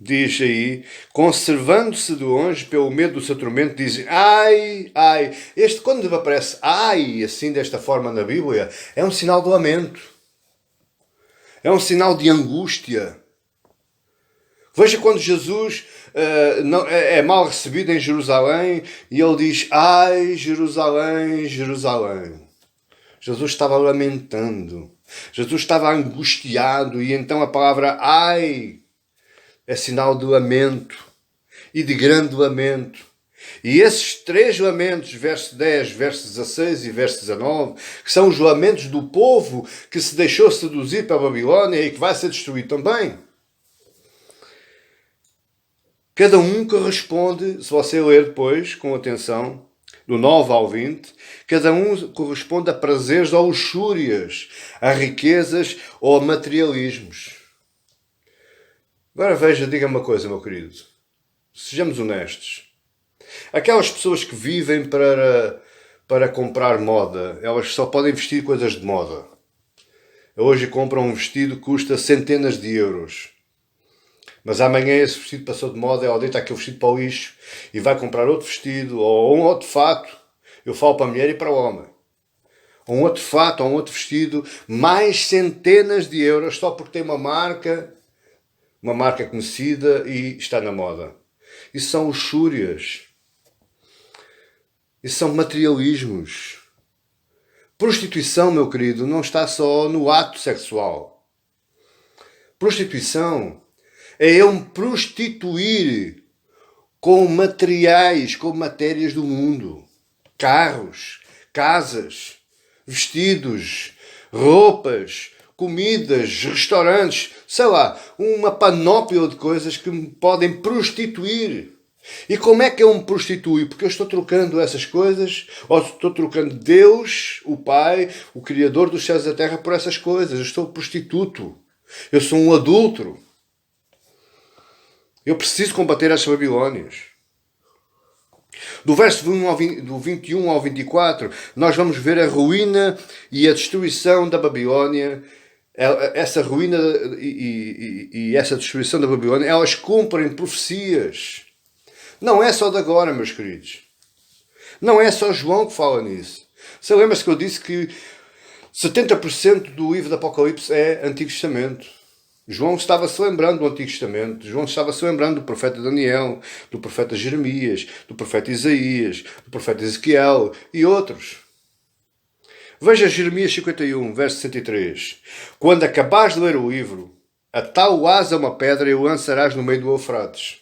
diz aí, conservando-se de longe pelo medo do seu tormento, dizem, ai, ai. Quando aparece ai, assim, desta forma na Bíblia, é um sinal de lamento. É um sinal de angústia. Veja quando Jesus é mal recebido em Jerusalém e ele diz, ai, Jerusalém, Jerusalém. Jesus estava lamentando. Jesus estava angustiado e então a palavra ai é sinal de lamento e de grande lamento. E esses 3 lamentos, verso 10, verso 16 e verso 19, que são os lamentos do povo que se deixou seduzir para a Babilónia e que vai ser destruído também. Cada um corresponde, se você ler depois, com atenção, do 9 ao 20, cada um corresponde a prazeres ou luxúrias, a riquezas ou a materialismos. Agora veja, diga uma coisa, meu querido. Sejamos honestos. Aquelas pessoas que vivem para comprar moda, elas só podem vestir coisas de moda. Hoje compram um vestido que custa centenas de euros. Mas amanhã esse vestido passou de moda, ela deita aquele vestido para o lixo e vai comprar outro vestido ou um outro fato. Eu falo para a mulher e para o homem. Um outro fato ou um outro vestido, mais centenas de euros só porque tem uma marca conhecida e está na moda. Isso são luxúrias. Isso são materialismos. Prostituição, meu querido, não está só no ato sexual. Prostituição é eu me prostituir com materiais, com matérias do mundo. Carros, casas, vestidos, roupas, comidas, restaurantes, sei lá, uma panóplia de coisas que me podem prostituir. E como é que eu me prostituo? Porque eu estou trocando essas coisas, ou estou trocando Deus, o Pai, o Criador dos céus e da terra, por essas coisas. Eu estou prostituto. Eu sou um adúltero. Eu preciso combater as Babilónias. Do verso 21 ao 24, nós vamos ver a ruína e a destruição da Babilónia. Essa ruína e essa destruição da Babilónia, elas cumprem profecias. Não é só de agora, meus queridos. Não é só João que fala nisso. Você lembra-se que eu disse que 70% do livro do Apocalipse é Antigo Testamento. João estava-se lembrando do Antigo Testamento. João estava-se lembrando do profeta Daniel, do profeta Jeremias, do profeta Isaías, do profeta Ezequiel e outros. Veja Jeremias 51, verso 63. Quando acabares de ler o livro, atá-lo-ás a uma pedra e o lançarás no meio do Eufrates.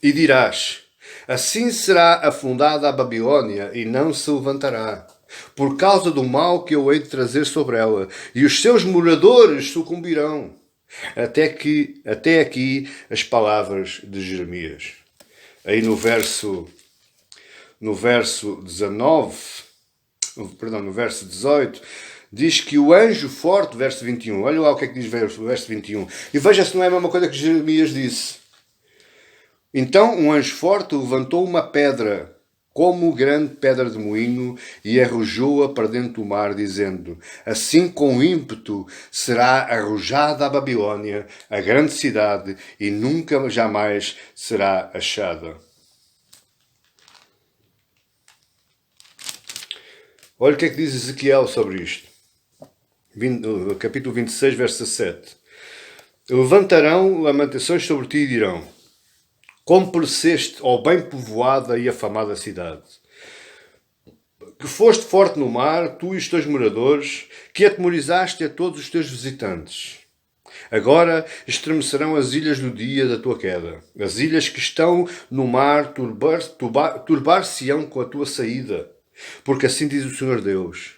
E dirás, assim será afundada a Babilónia e não se levantará, por causa do mal que eu hei de trazer sobre ela, e os seus moradores sucumbirão. Até aqui as palavras de Jeremias. Aí no verso 18, diz que o anjo forte, verso 21, olha lá o que é que diz o verso 21, e veja se não é a mesma coisa que Jeremias disse. Então um anjo forte levantou uma pedra, como grande pedra de moinho, e arrojou-a para dentro do mar, dizendo: assim com ímpeto será arrojada a Babilônia, a grande cidade, e nunca jamais será achada. Olha o que é que diz Ezequiel sobre isto. Capítulo 26, verso 17. Levantarão lamentações sobre ti e dirão: como pereceste, ó bem povoada e afamada cidade, que foste forte no mar, tu e os teus moradores, que atemorizaste a todos os teus visitantes. Agora estremecerão as ilhas do dia da tua queda. As ilhas que estão no mar turbar-se-ão com a tua saída. Porque assim diz o Senhor Deus: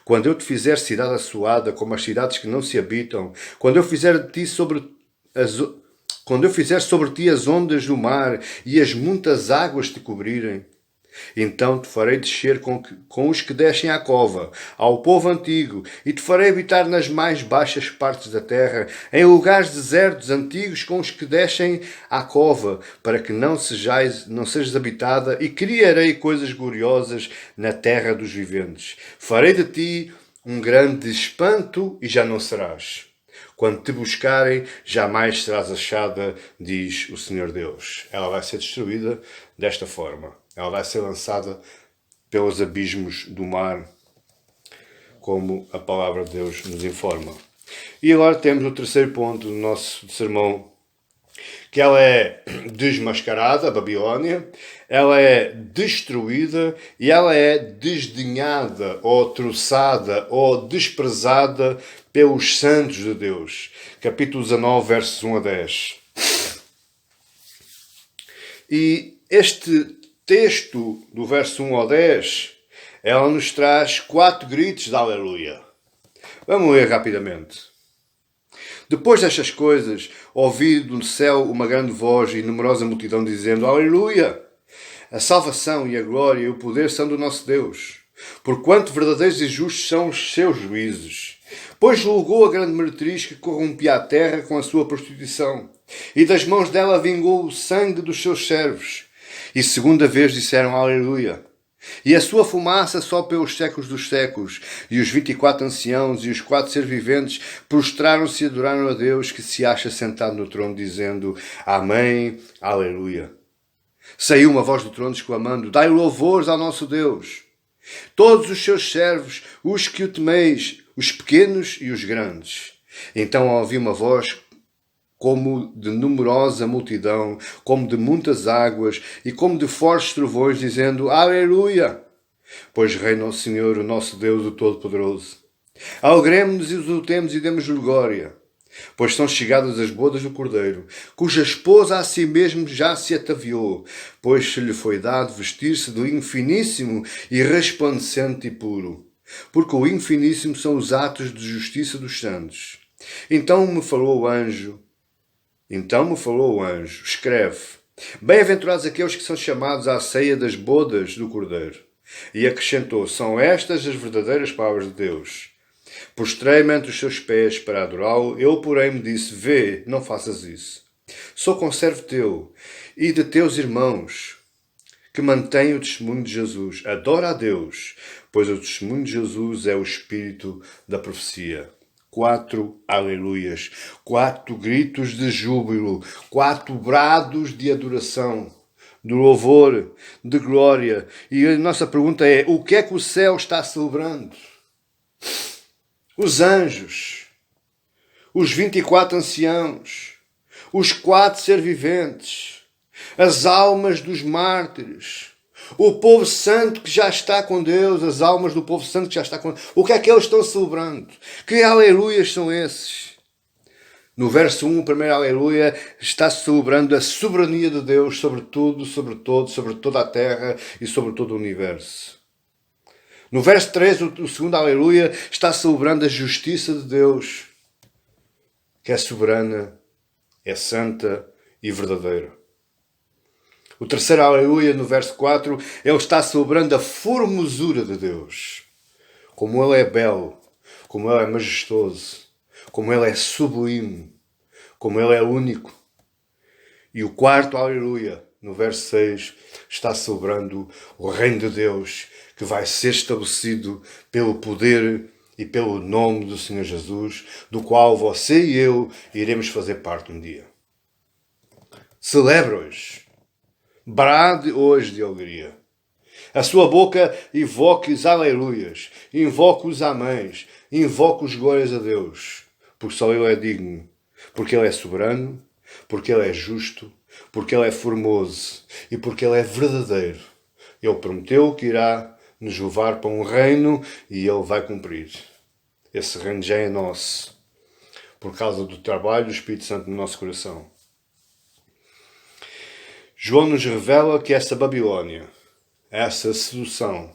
quando eu te fizer cidade assoada, como as cidades que não se habitam, quando eu fizer sobre ti as ondas do mar e as muitas águas te cobrirem, então te farei descer com os que descem à cova, ao povo antigo, e te farei habitar nas mais baixas partes da terra, em lugares desertos antigos com os que descem à cova, para que não sejas habitada, e criarei coisas gloriosas na terra dos viventes. Farei de ti um grande espanto e já não serás. Quando te buscarem, jamais serás achada, diz o Senhor Deus. Ela vai ser destruída desta forma. Ela vai ser lançada pelos abismos do mar, como a palavra de Deus nos informa. E agora temos o terceiro ponto do nosso sermão, que ela é desmascarada, a Babilônia, ela é destruída e ela é desdenhada, ou troçada, ou desprezada pelos santos de Deus. Capítulo 19, versos 1 a 10. E este texto do verso 1 ao 10, ela nos traz 4 gritos de aleluia. Vamos ler rapidamente. Depois destas coisas, ouvi do céu uma grande voz e numerosa multidão dizendo: aleluia! A salvação e a glória e o poder são do nosso Deus, porquanto verdadeiros e justos são os seus juízos. Pois julgou a grande meretriz que corrompia a terra com a sua prostituição, e das mãos dela vingou o sangue dos seus servos. E segunda vez disseram aleluia. E a sua fumaça só pelos séculos dos séculos. E os 24 anciãos e os 4 seres viventes prostraram-se e adoraram a Deus, que se acha sentado no trono, dizendo: amém, aleluia. Saiu uma voz do trono exclamando: dai louvores ao nosso Deus, todos os seus servos, os que o temeis, os pequenos e os grandes. Então ouvi uma voz como de numerosa multidão, como de muitas águas e como de fortes trovões, dizendo: aleluia! Pois reina o Senhor, o nosso Deus, o Todo-Poderoso. Alegremo-nos e exultemos e demos-lhe glória, pois são chegadas as bodas do Cordeiro, cuja esposa a si mesmo já se ataviou, pois se lhe foi dado vestir-se do linho finíssimo e resplandecente e puro, porque o linho finíssimo são os atos de justiça dos santos. Então me falou o anjo, escreve: bem-aventurados aqueles que são chamados à ceia das bodas do Cordeiro. E acrescentou: são estas as verdadeiras palavras de Deus. Prostrei-me ante os seus pés para adorá-lo. Ele, porém, me disse: vê, não faças isso. Sou conservo teu e de teus irmãos, que mantêm o testemunho de Jesus. Adora a Deus, pois o testemunho de Jesus é o espírito da profecia. 4 aleluias, 4 gritos de júbilo, 4 brados de adoração, de louvor, de glória. E a nossa pergunta é: o que é que o céu está celebrando? Os anjos, os 24 anciãos, os 4 seres viventes, as almas dos mártires, o povo santo que já está com Deus, as almas do povo santo que já está com Deus. O que é que eles estão celebrando? Que aleluias são esses? No verso 1, o primeiro aleluia está celebrando a soberania de Deus sobre tudo, sobre todos, sobre toda a terra e sobre todo o universo. No verso 3, o segundo aleluia está celebrando a justiça de Deus, que é soberana, é santa e verdadeira. O terceiro aleluia, no verso 4, ele está celebrando a formosura de Deus. Como ele é belo, como Ele é majestoso, como Ele é sublime, como Ele é único. E o quarto aleluia, no verso 6, está celebrando o reino de Deus, que vai ser estabelecido pelo poder e pelo nome do Senhor Jesus, do qual você e eu iremos fazer parte um dia. Celebre hoje. Brade hoje de alegria. A sua boca invoque os aleluias, invoque os améns, invoque os glórias a Deus, porque só Ele é digno, porque Ele é soberano, porque Ele é justo, porque Ele é formoso e porque Ele é verdadeiro. Ele prometeu que irá nos levar para um reino e Ele vai cumprir. Esse reino já é nosso, por causa do trabalho do Espírito Santo no nosso coração. João nos revela que essa Babilônia, essa sedução,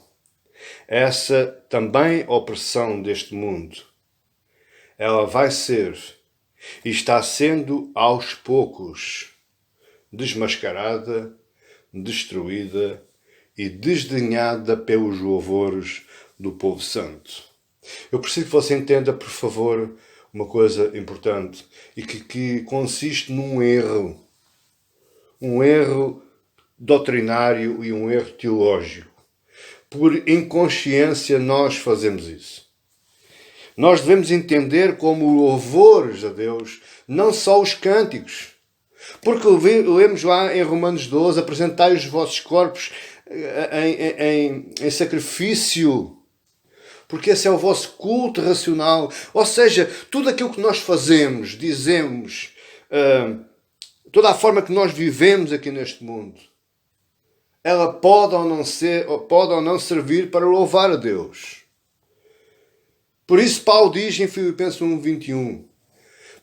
essa também opressão deste mundo, ela vai ser e está sendo aos poucos desmascarada, destruída e desdenhada pelos louvores do povo santo. Eu preciso que você entenda, por favor, uma coisa importante e que consiste num erro. Um erro doutrinário e um erro teológico. Por inconsciência nós fazemos isso. Nós devemos entender como louvores a Deus, não só os cânticos. Porque lemos lá em Romanos 12, apresentai os vossos corpos em sacrifício. Porque esse é o vosso culto racional. Ou seja, tudo aquilo que nós fazemos, dizemos, toda a forma que nós vivemos aqui neste mundo, ela pode ou não servir para louvar a Deus. Por isso Paulo diz em Filipenses 1:21,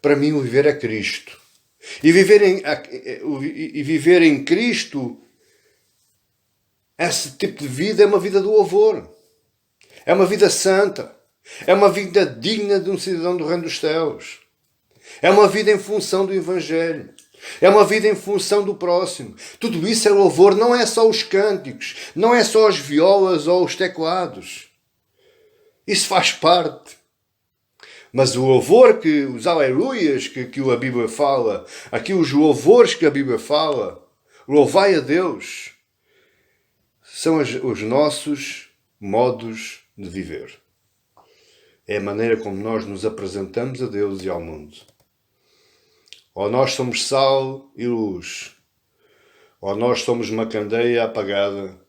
para mim o viver é Cristo. E viver em Cristo, esse tipo de vida é uma vida do louvor. É uma vida santa. É uma vida digna de um cidadão do reino dos céus. É uma vida em função do Evangelho. É uma vida em função do próximo. Tudo isso é louvor, não é só os cânticos, não é só as violas ou os teclados. Isso faz parte. Mas o louvor, os aleluias que a Bíblia fala, aqui os louvores que a Bíblia fala, louvai a Deus, são os nossos modos de viver. É a maneira como nós nos apresentamos a Deus e ao mundo. Ou nós somos sal e luz, ou nós somos uma candeia apagada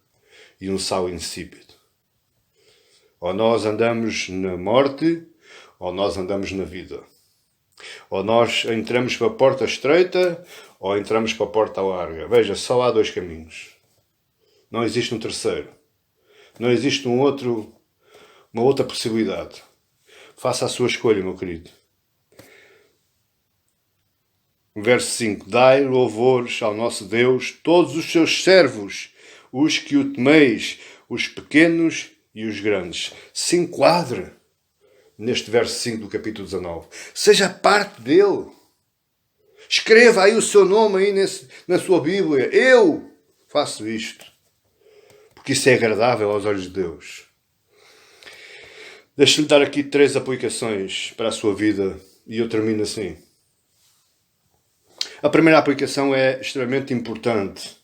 e um sal insípido. Ou nós andamos na morte, ou nós andamos na vida. Ou nós entramos para a porta estreita, ou entramos para a porta larga. Veja, só há dois caminhos. Não existe um terceiro. Não existe uma outra possibilidade. Faça a sua escolha, meu querido. Verso 5. Dai louvores ao nosso Deus, todos os seus servos, os que o temeis, os pequenos e os grandes. Se enquadre neste verso 5 do capítulo 19. Seja parte dele. Escreva aí o seu nome aí na sua Bíblia. Eu faço isto. Porque isso é agradável aos olhos de Deus. Deixe-lhe dar aqui 3 aplicações para a sua vida e eu termino assim. A primeira aplicação é extremamente importante.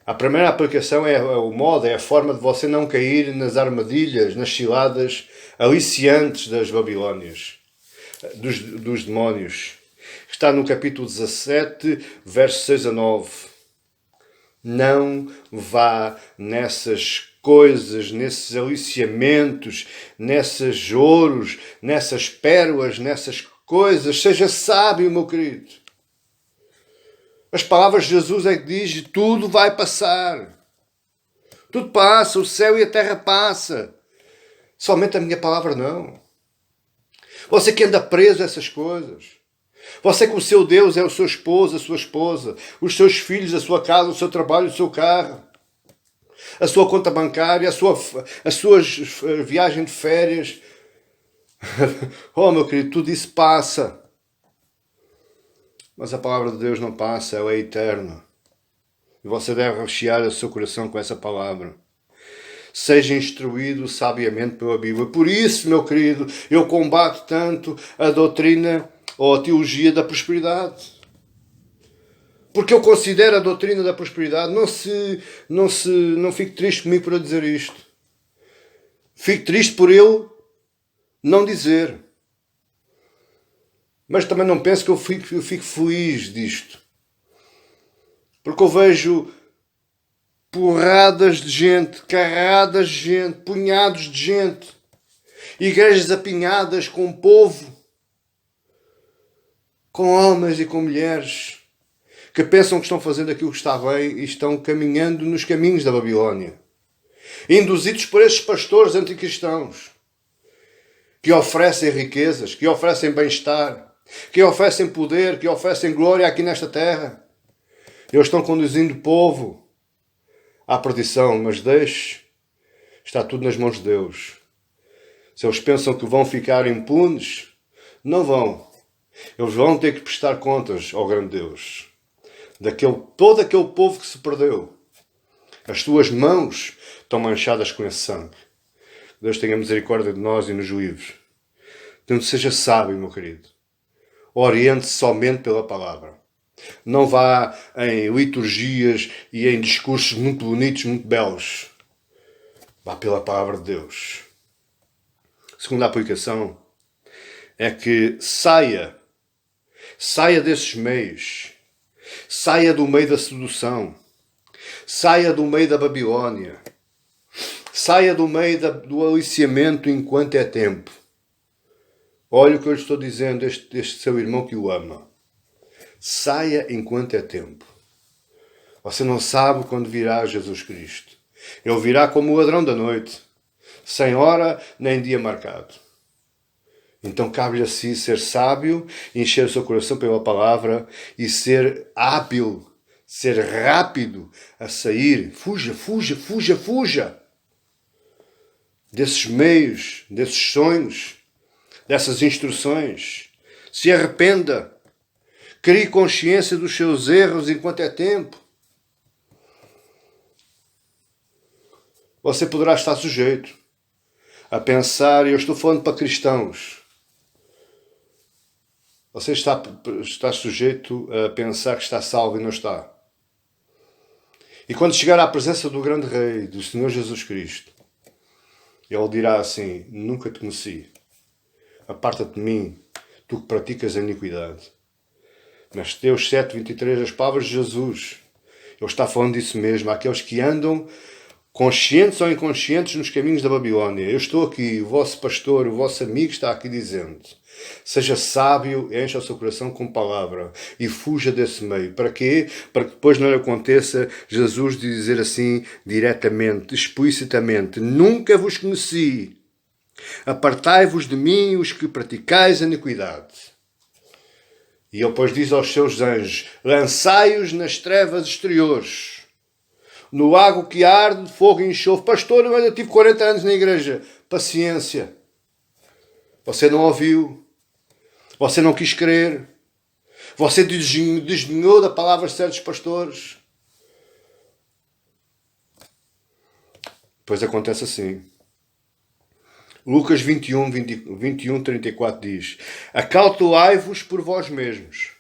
A primeira aplicação é o modo, é a forma de você não cair nas armadilhas, nas ciladas aliciantes das Babilónias, dos demónios. Está no capítulo 17, versos 6 a 9. Não vá nessas coisas, nesses aliciamentos, nesses ouros, nessas pérolas, nessas coisas. Seja sábio, meu querido. As palavras de Jesus é que diz, tudo vai passar. Tudo passa, o céu e a terra passa. Somente a minha palavra não. Você que anda preso a essas coisas. Você que o seu Deus é o seu esposo, a sua esposa, os seus filhos, a sua casa, o seu trabalho, o seu carro, a sua conta bancária, as suas viagens de férias. Oh, meu querido, tudo isso passa. Mas a palavra de Deus não passa, ela é eterna. E você deve rechear o seu coração com essa palavra. seja instruído sabiamente pela Bíblia. Por isso, meu querido, eu combato tanto a doutrina ou a teologia da prosperidade. Porque eu considero a doutrina da prosperidade, não fique triste comigo por eu dizer isto. Fico triste por eu não dizer. Mas também não penso que eu fico feliz disto. Porque eu vejo porradas de gente, carradas de gente, punhados de gente, igrejas apinhadas com o povo, com homens e com mulheres, que pensam que estão fazendo aquilo que está bem e estão caminhando nos caminhos da Babilónia. Induzidos por esses pastores anticristãos, que oferecem riquezas, que oferecem bem-estar, que oferecem poder, que oferecem glória aqui nesta terra. Eles estão conduzindo o povo à perdição, mas deixe, está tudo nas mãos de Deus. Se eles pensam que vão ficar impunes, não vão. Eles vão ter que prestar contas ao grande Deus. Todo aquele povo que se perdeu. As suas mãos estão manchadas com esse sangue. Deus tenha misericórdia de nós e nos livre. Então seja sábio, meu querido. Oriente-se somente pela palavra. Não vá em liturgias e em discursos muito bonitos, muito belos. Vá pela palavra de Deus. Segunda aplicação é que saia desses meios. Saia do meio da sedução. Saia do meio da Babilónia. Saia do meio do aliciamento enquanto é tempo. Olha o que eu lhe estou dizendo, este seu irmão que o ama. Saia enquanto é tempo. Você não sabe quando virá Jesus Cristo. Ele virá como o ladrão da noite, sem hora nem dia marcado. Então cabe-lhe a si ser sábio, encher o seu coração pela palavra e ser hábil, ser rápido a sair. Fuja, fuja, fuja, fuja desses meios, desses sonhos, dessas instruções. Se arrependa. Crie consciência dos seus erros enquanto é tempo. Você poderá estar sujeito a pensar, e eu estou falando para cristãos, você está sujeito a pensar que está salvo e não está. E quando chegar à presença do grande Rei, do Senhor Jesus Cristo, Ele dirá assim: nunca te conheci. Aparta-te de mim, tu que praticas a iniquidade. Mateus 7:23, as palavras de Jesus. Ele está falando disso mesmo, àqueles que andam conscientes ou inconscientes nos caminhos da Babilónia. Eu estou aqui, o vosso pastor, o vosso amigo está aqui dizendo: seja sábio, encha o seu coração com palavra e fuja desse meio. Para quê? Para que depois não lhe aconteça Jesus dizer assim diretamente, explicitamente: nunca vos conheci. Apartai-vos de mim os que praticais a iniquidade. E ele depois diz aos seus anjos: lançai-os nas trevas exteriores, no lago que arde de fogo e enxofre. Pastor, eu ainda tive 40 anos na igreja. Paciência. Você não ouviu. Você não quis crer. Você desdenhou da palavra de certos pastores. Pois acontece assim. Lucas 21:34 diz: acautelai-vos por vós mesmos,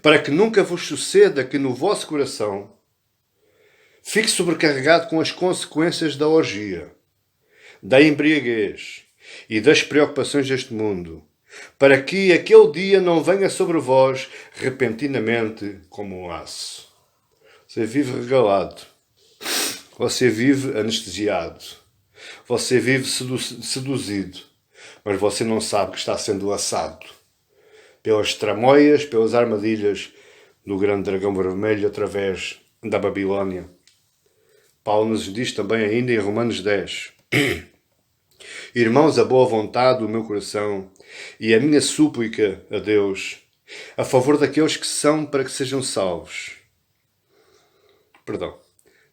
para que nunca vos suceda que no vosso coração fique sobrecarregado com as consequências da orgia, da embriaguez e das preocupações deste mundo, para que aquele dia não venha sobre vós repentinamente como um laço. Você vive regalado, você vive anestesiado, você vive seduzido, mas você não sabe que está sendo laçado pelas tramóias, pelas armadilhas do grande dragão vermelho através da Babilónia. Paulo nos diz também ainda em Romanos 10: irmãos, a boa vontade do meu coração e a minha súplica a Deus, a favor daqueles que são para que sejam salvos.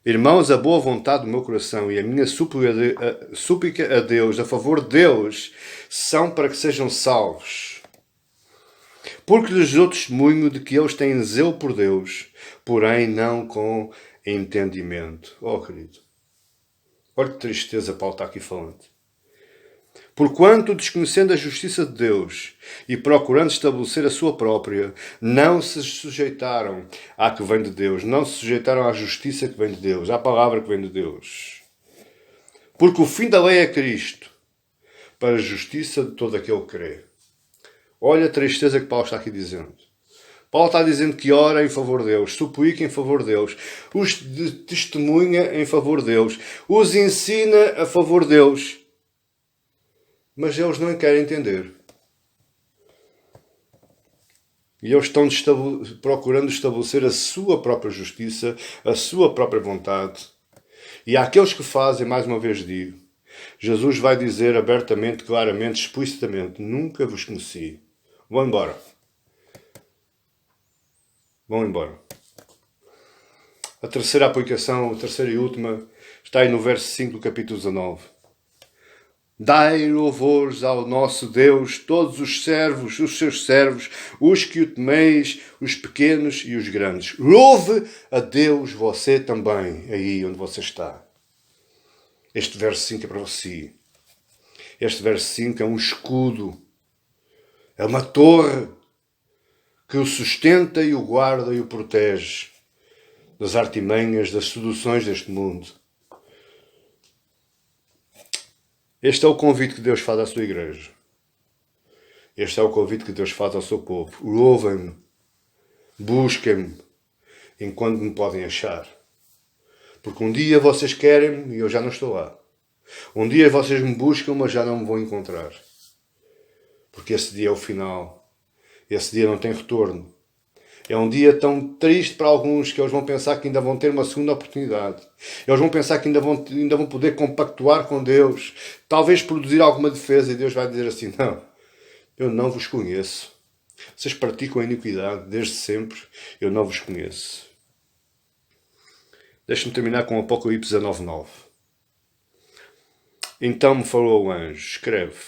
Irmãos, a boa vontade do meu coração e a minha súplica a Deus, a favor deles, são para que sejam salvos. Porque lhes dou testemunho de que eles têm zelo por Deus, porém não com entendimento. Oh, querido, Olha que tristeza Paulo está aqui falando. Porquanto, desconhecendo a justiça de Deus e procurando estabelecer a sua própria, não se sujeitaram à que vem de Deus, não se sujeitaram à justiça que vem de Deus, à palavra que vem de Deus. Porque o fim da lei é Cristo, para a justiça de todo aquele que crê. Olha a tristeza que Paulo está aqui dizendo. Paulo está dizendo que ora em favor de Deus, suplica em favor de Deus, os testemunha em favor de Deus, os ensina a favor de Deus. Mas eles não querem entender. E eles estão procurando estabelecer a sua própria justiça, a sua própria vontade. E àqueles que fazem, mais uma vez digo, Jesus vai dizer abertamente, claramente, explicitamente: nunca vos conheci. Vão embora. Vão embora. A terceira aplicação, a terceira e última, está aí no verso 5 do capítulo 19. Dai louvores ao nosso Deus, todos os servos, os seus servos, os que o temeis, os pequenos e os grandes. Louve a Deus você também, aí onde você está. Este verso 5 é para você. Este verso 5 é um escudo. É uma torre que o sustenta e o guarda e o protege das artimanhas, das seduções deste mundo. Este é o convite que Deus faz à sua igreja. Este é o convite que Deus faz ao seu povo. Louvem-me, busquem-me, enquanto me podem achar. Porque um dia vocês querem-me e eu já não estou lá. Um dia vocês me buscam, mas já não me vão encontrar. Porque esse dia é o final. Esse dia não tem retorno. É um dia tão triste para alguns que eles vão pensar que ainda vão ter uma segunda oportunidade. Eles vão pensar que ainda vão poder compactuar com Deus. Talvez produzir alguma defesa e Deus vai dizer assim: não, eu não vos conheço. Vocês praticam a iniquidade desde sempre. Eu não vos conheço. Deixe-me terminar com Apocalipse 19:9. Então me falou o anjo, escreve: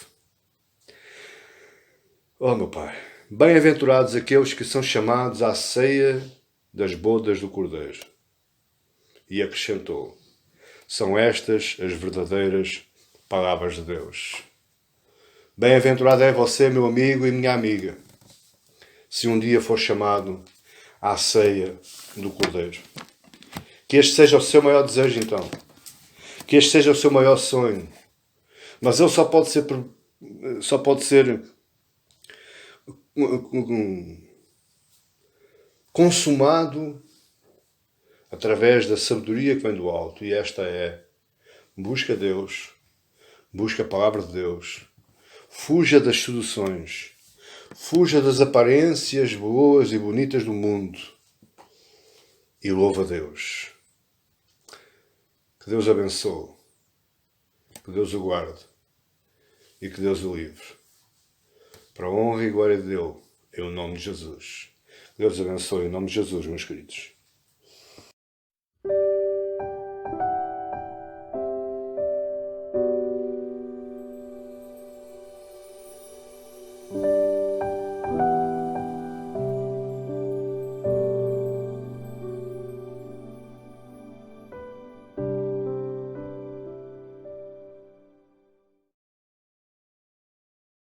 ó meu Pai, bem-aventurados aqueles que são chamados à ceia das bodas do Cordeiro. E acrescentou: são estas as verdadeiras palavras de Deus. Bem-aventurado é você, meu amigo e minha amiga, se um dia for chamado à ceia do Cordeiro. Que este seja o seu maior desejo, então. Que este seja o seu maior sonho. Mas ele só pode ser consumado através da sabedoria que vem do alto. E esta é: busca Deus, busca a palavra de Deus, fuja das seduções, fuja das aparências boas e bonitas do mundo e louva a Deus. Que Deus abençoe, que Deus o guarde e que Deus o livre. Para a honra e glória dele, em nome de Jesus. Deus abençoe em nome de Jesus, meus queridos.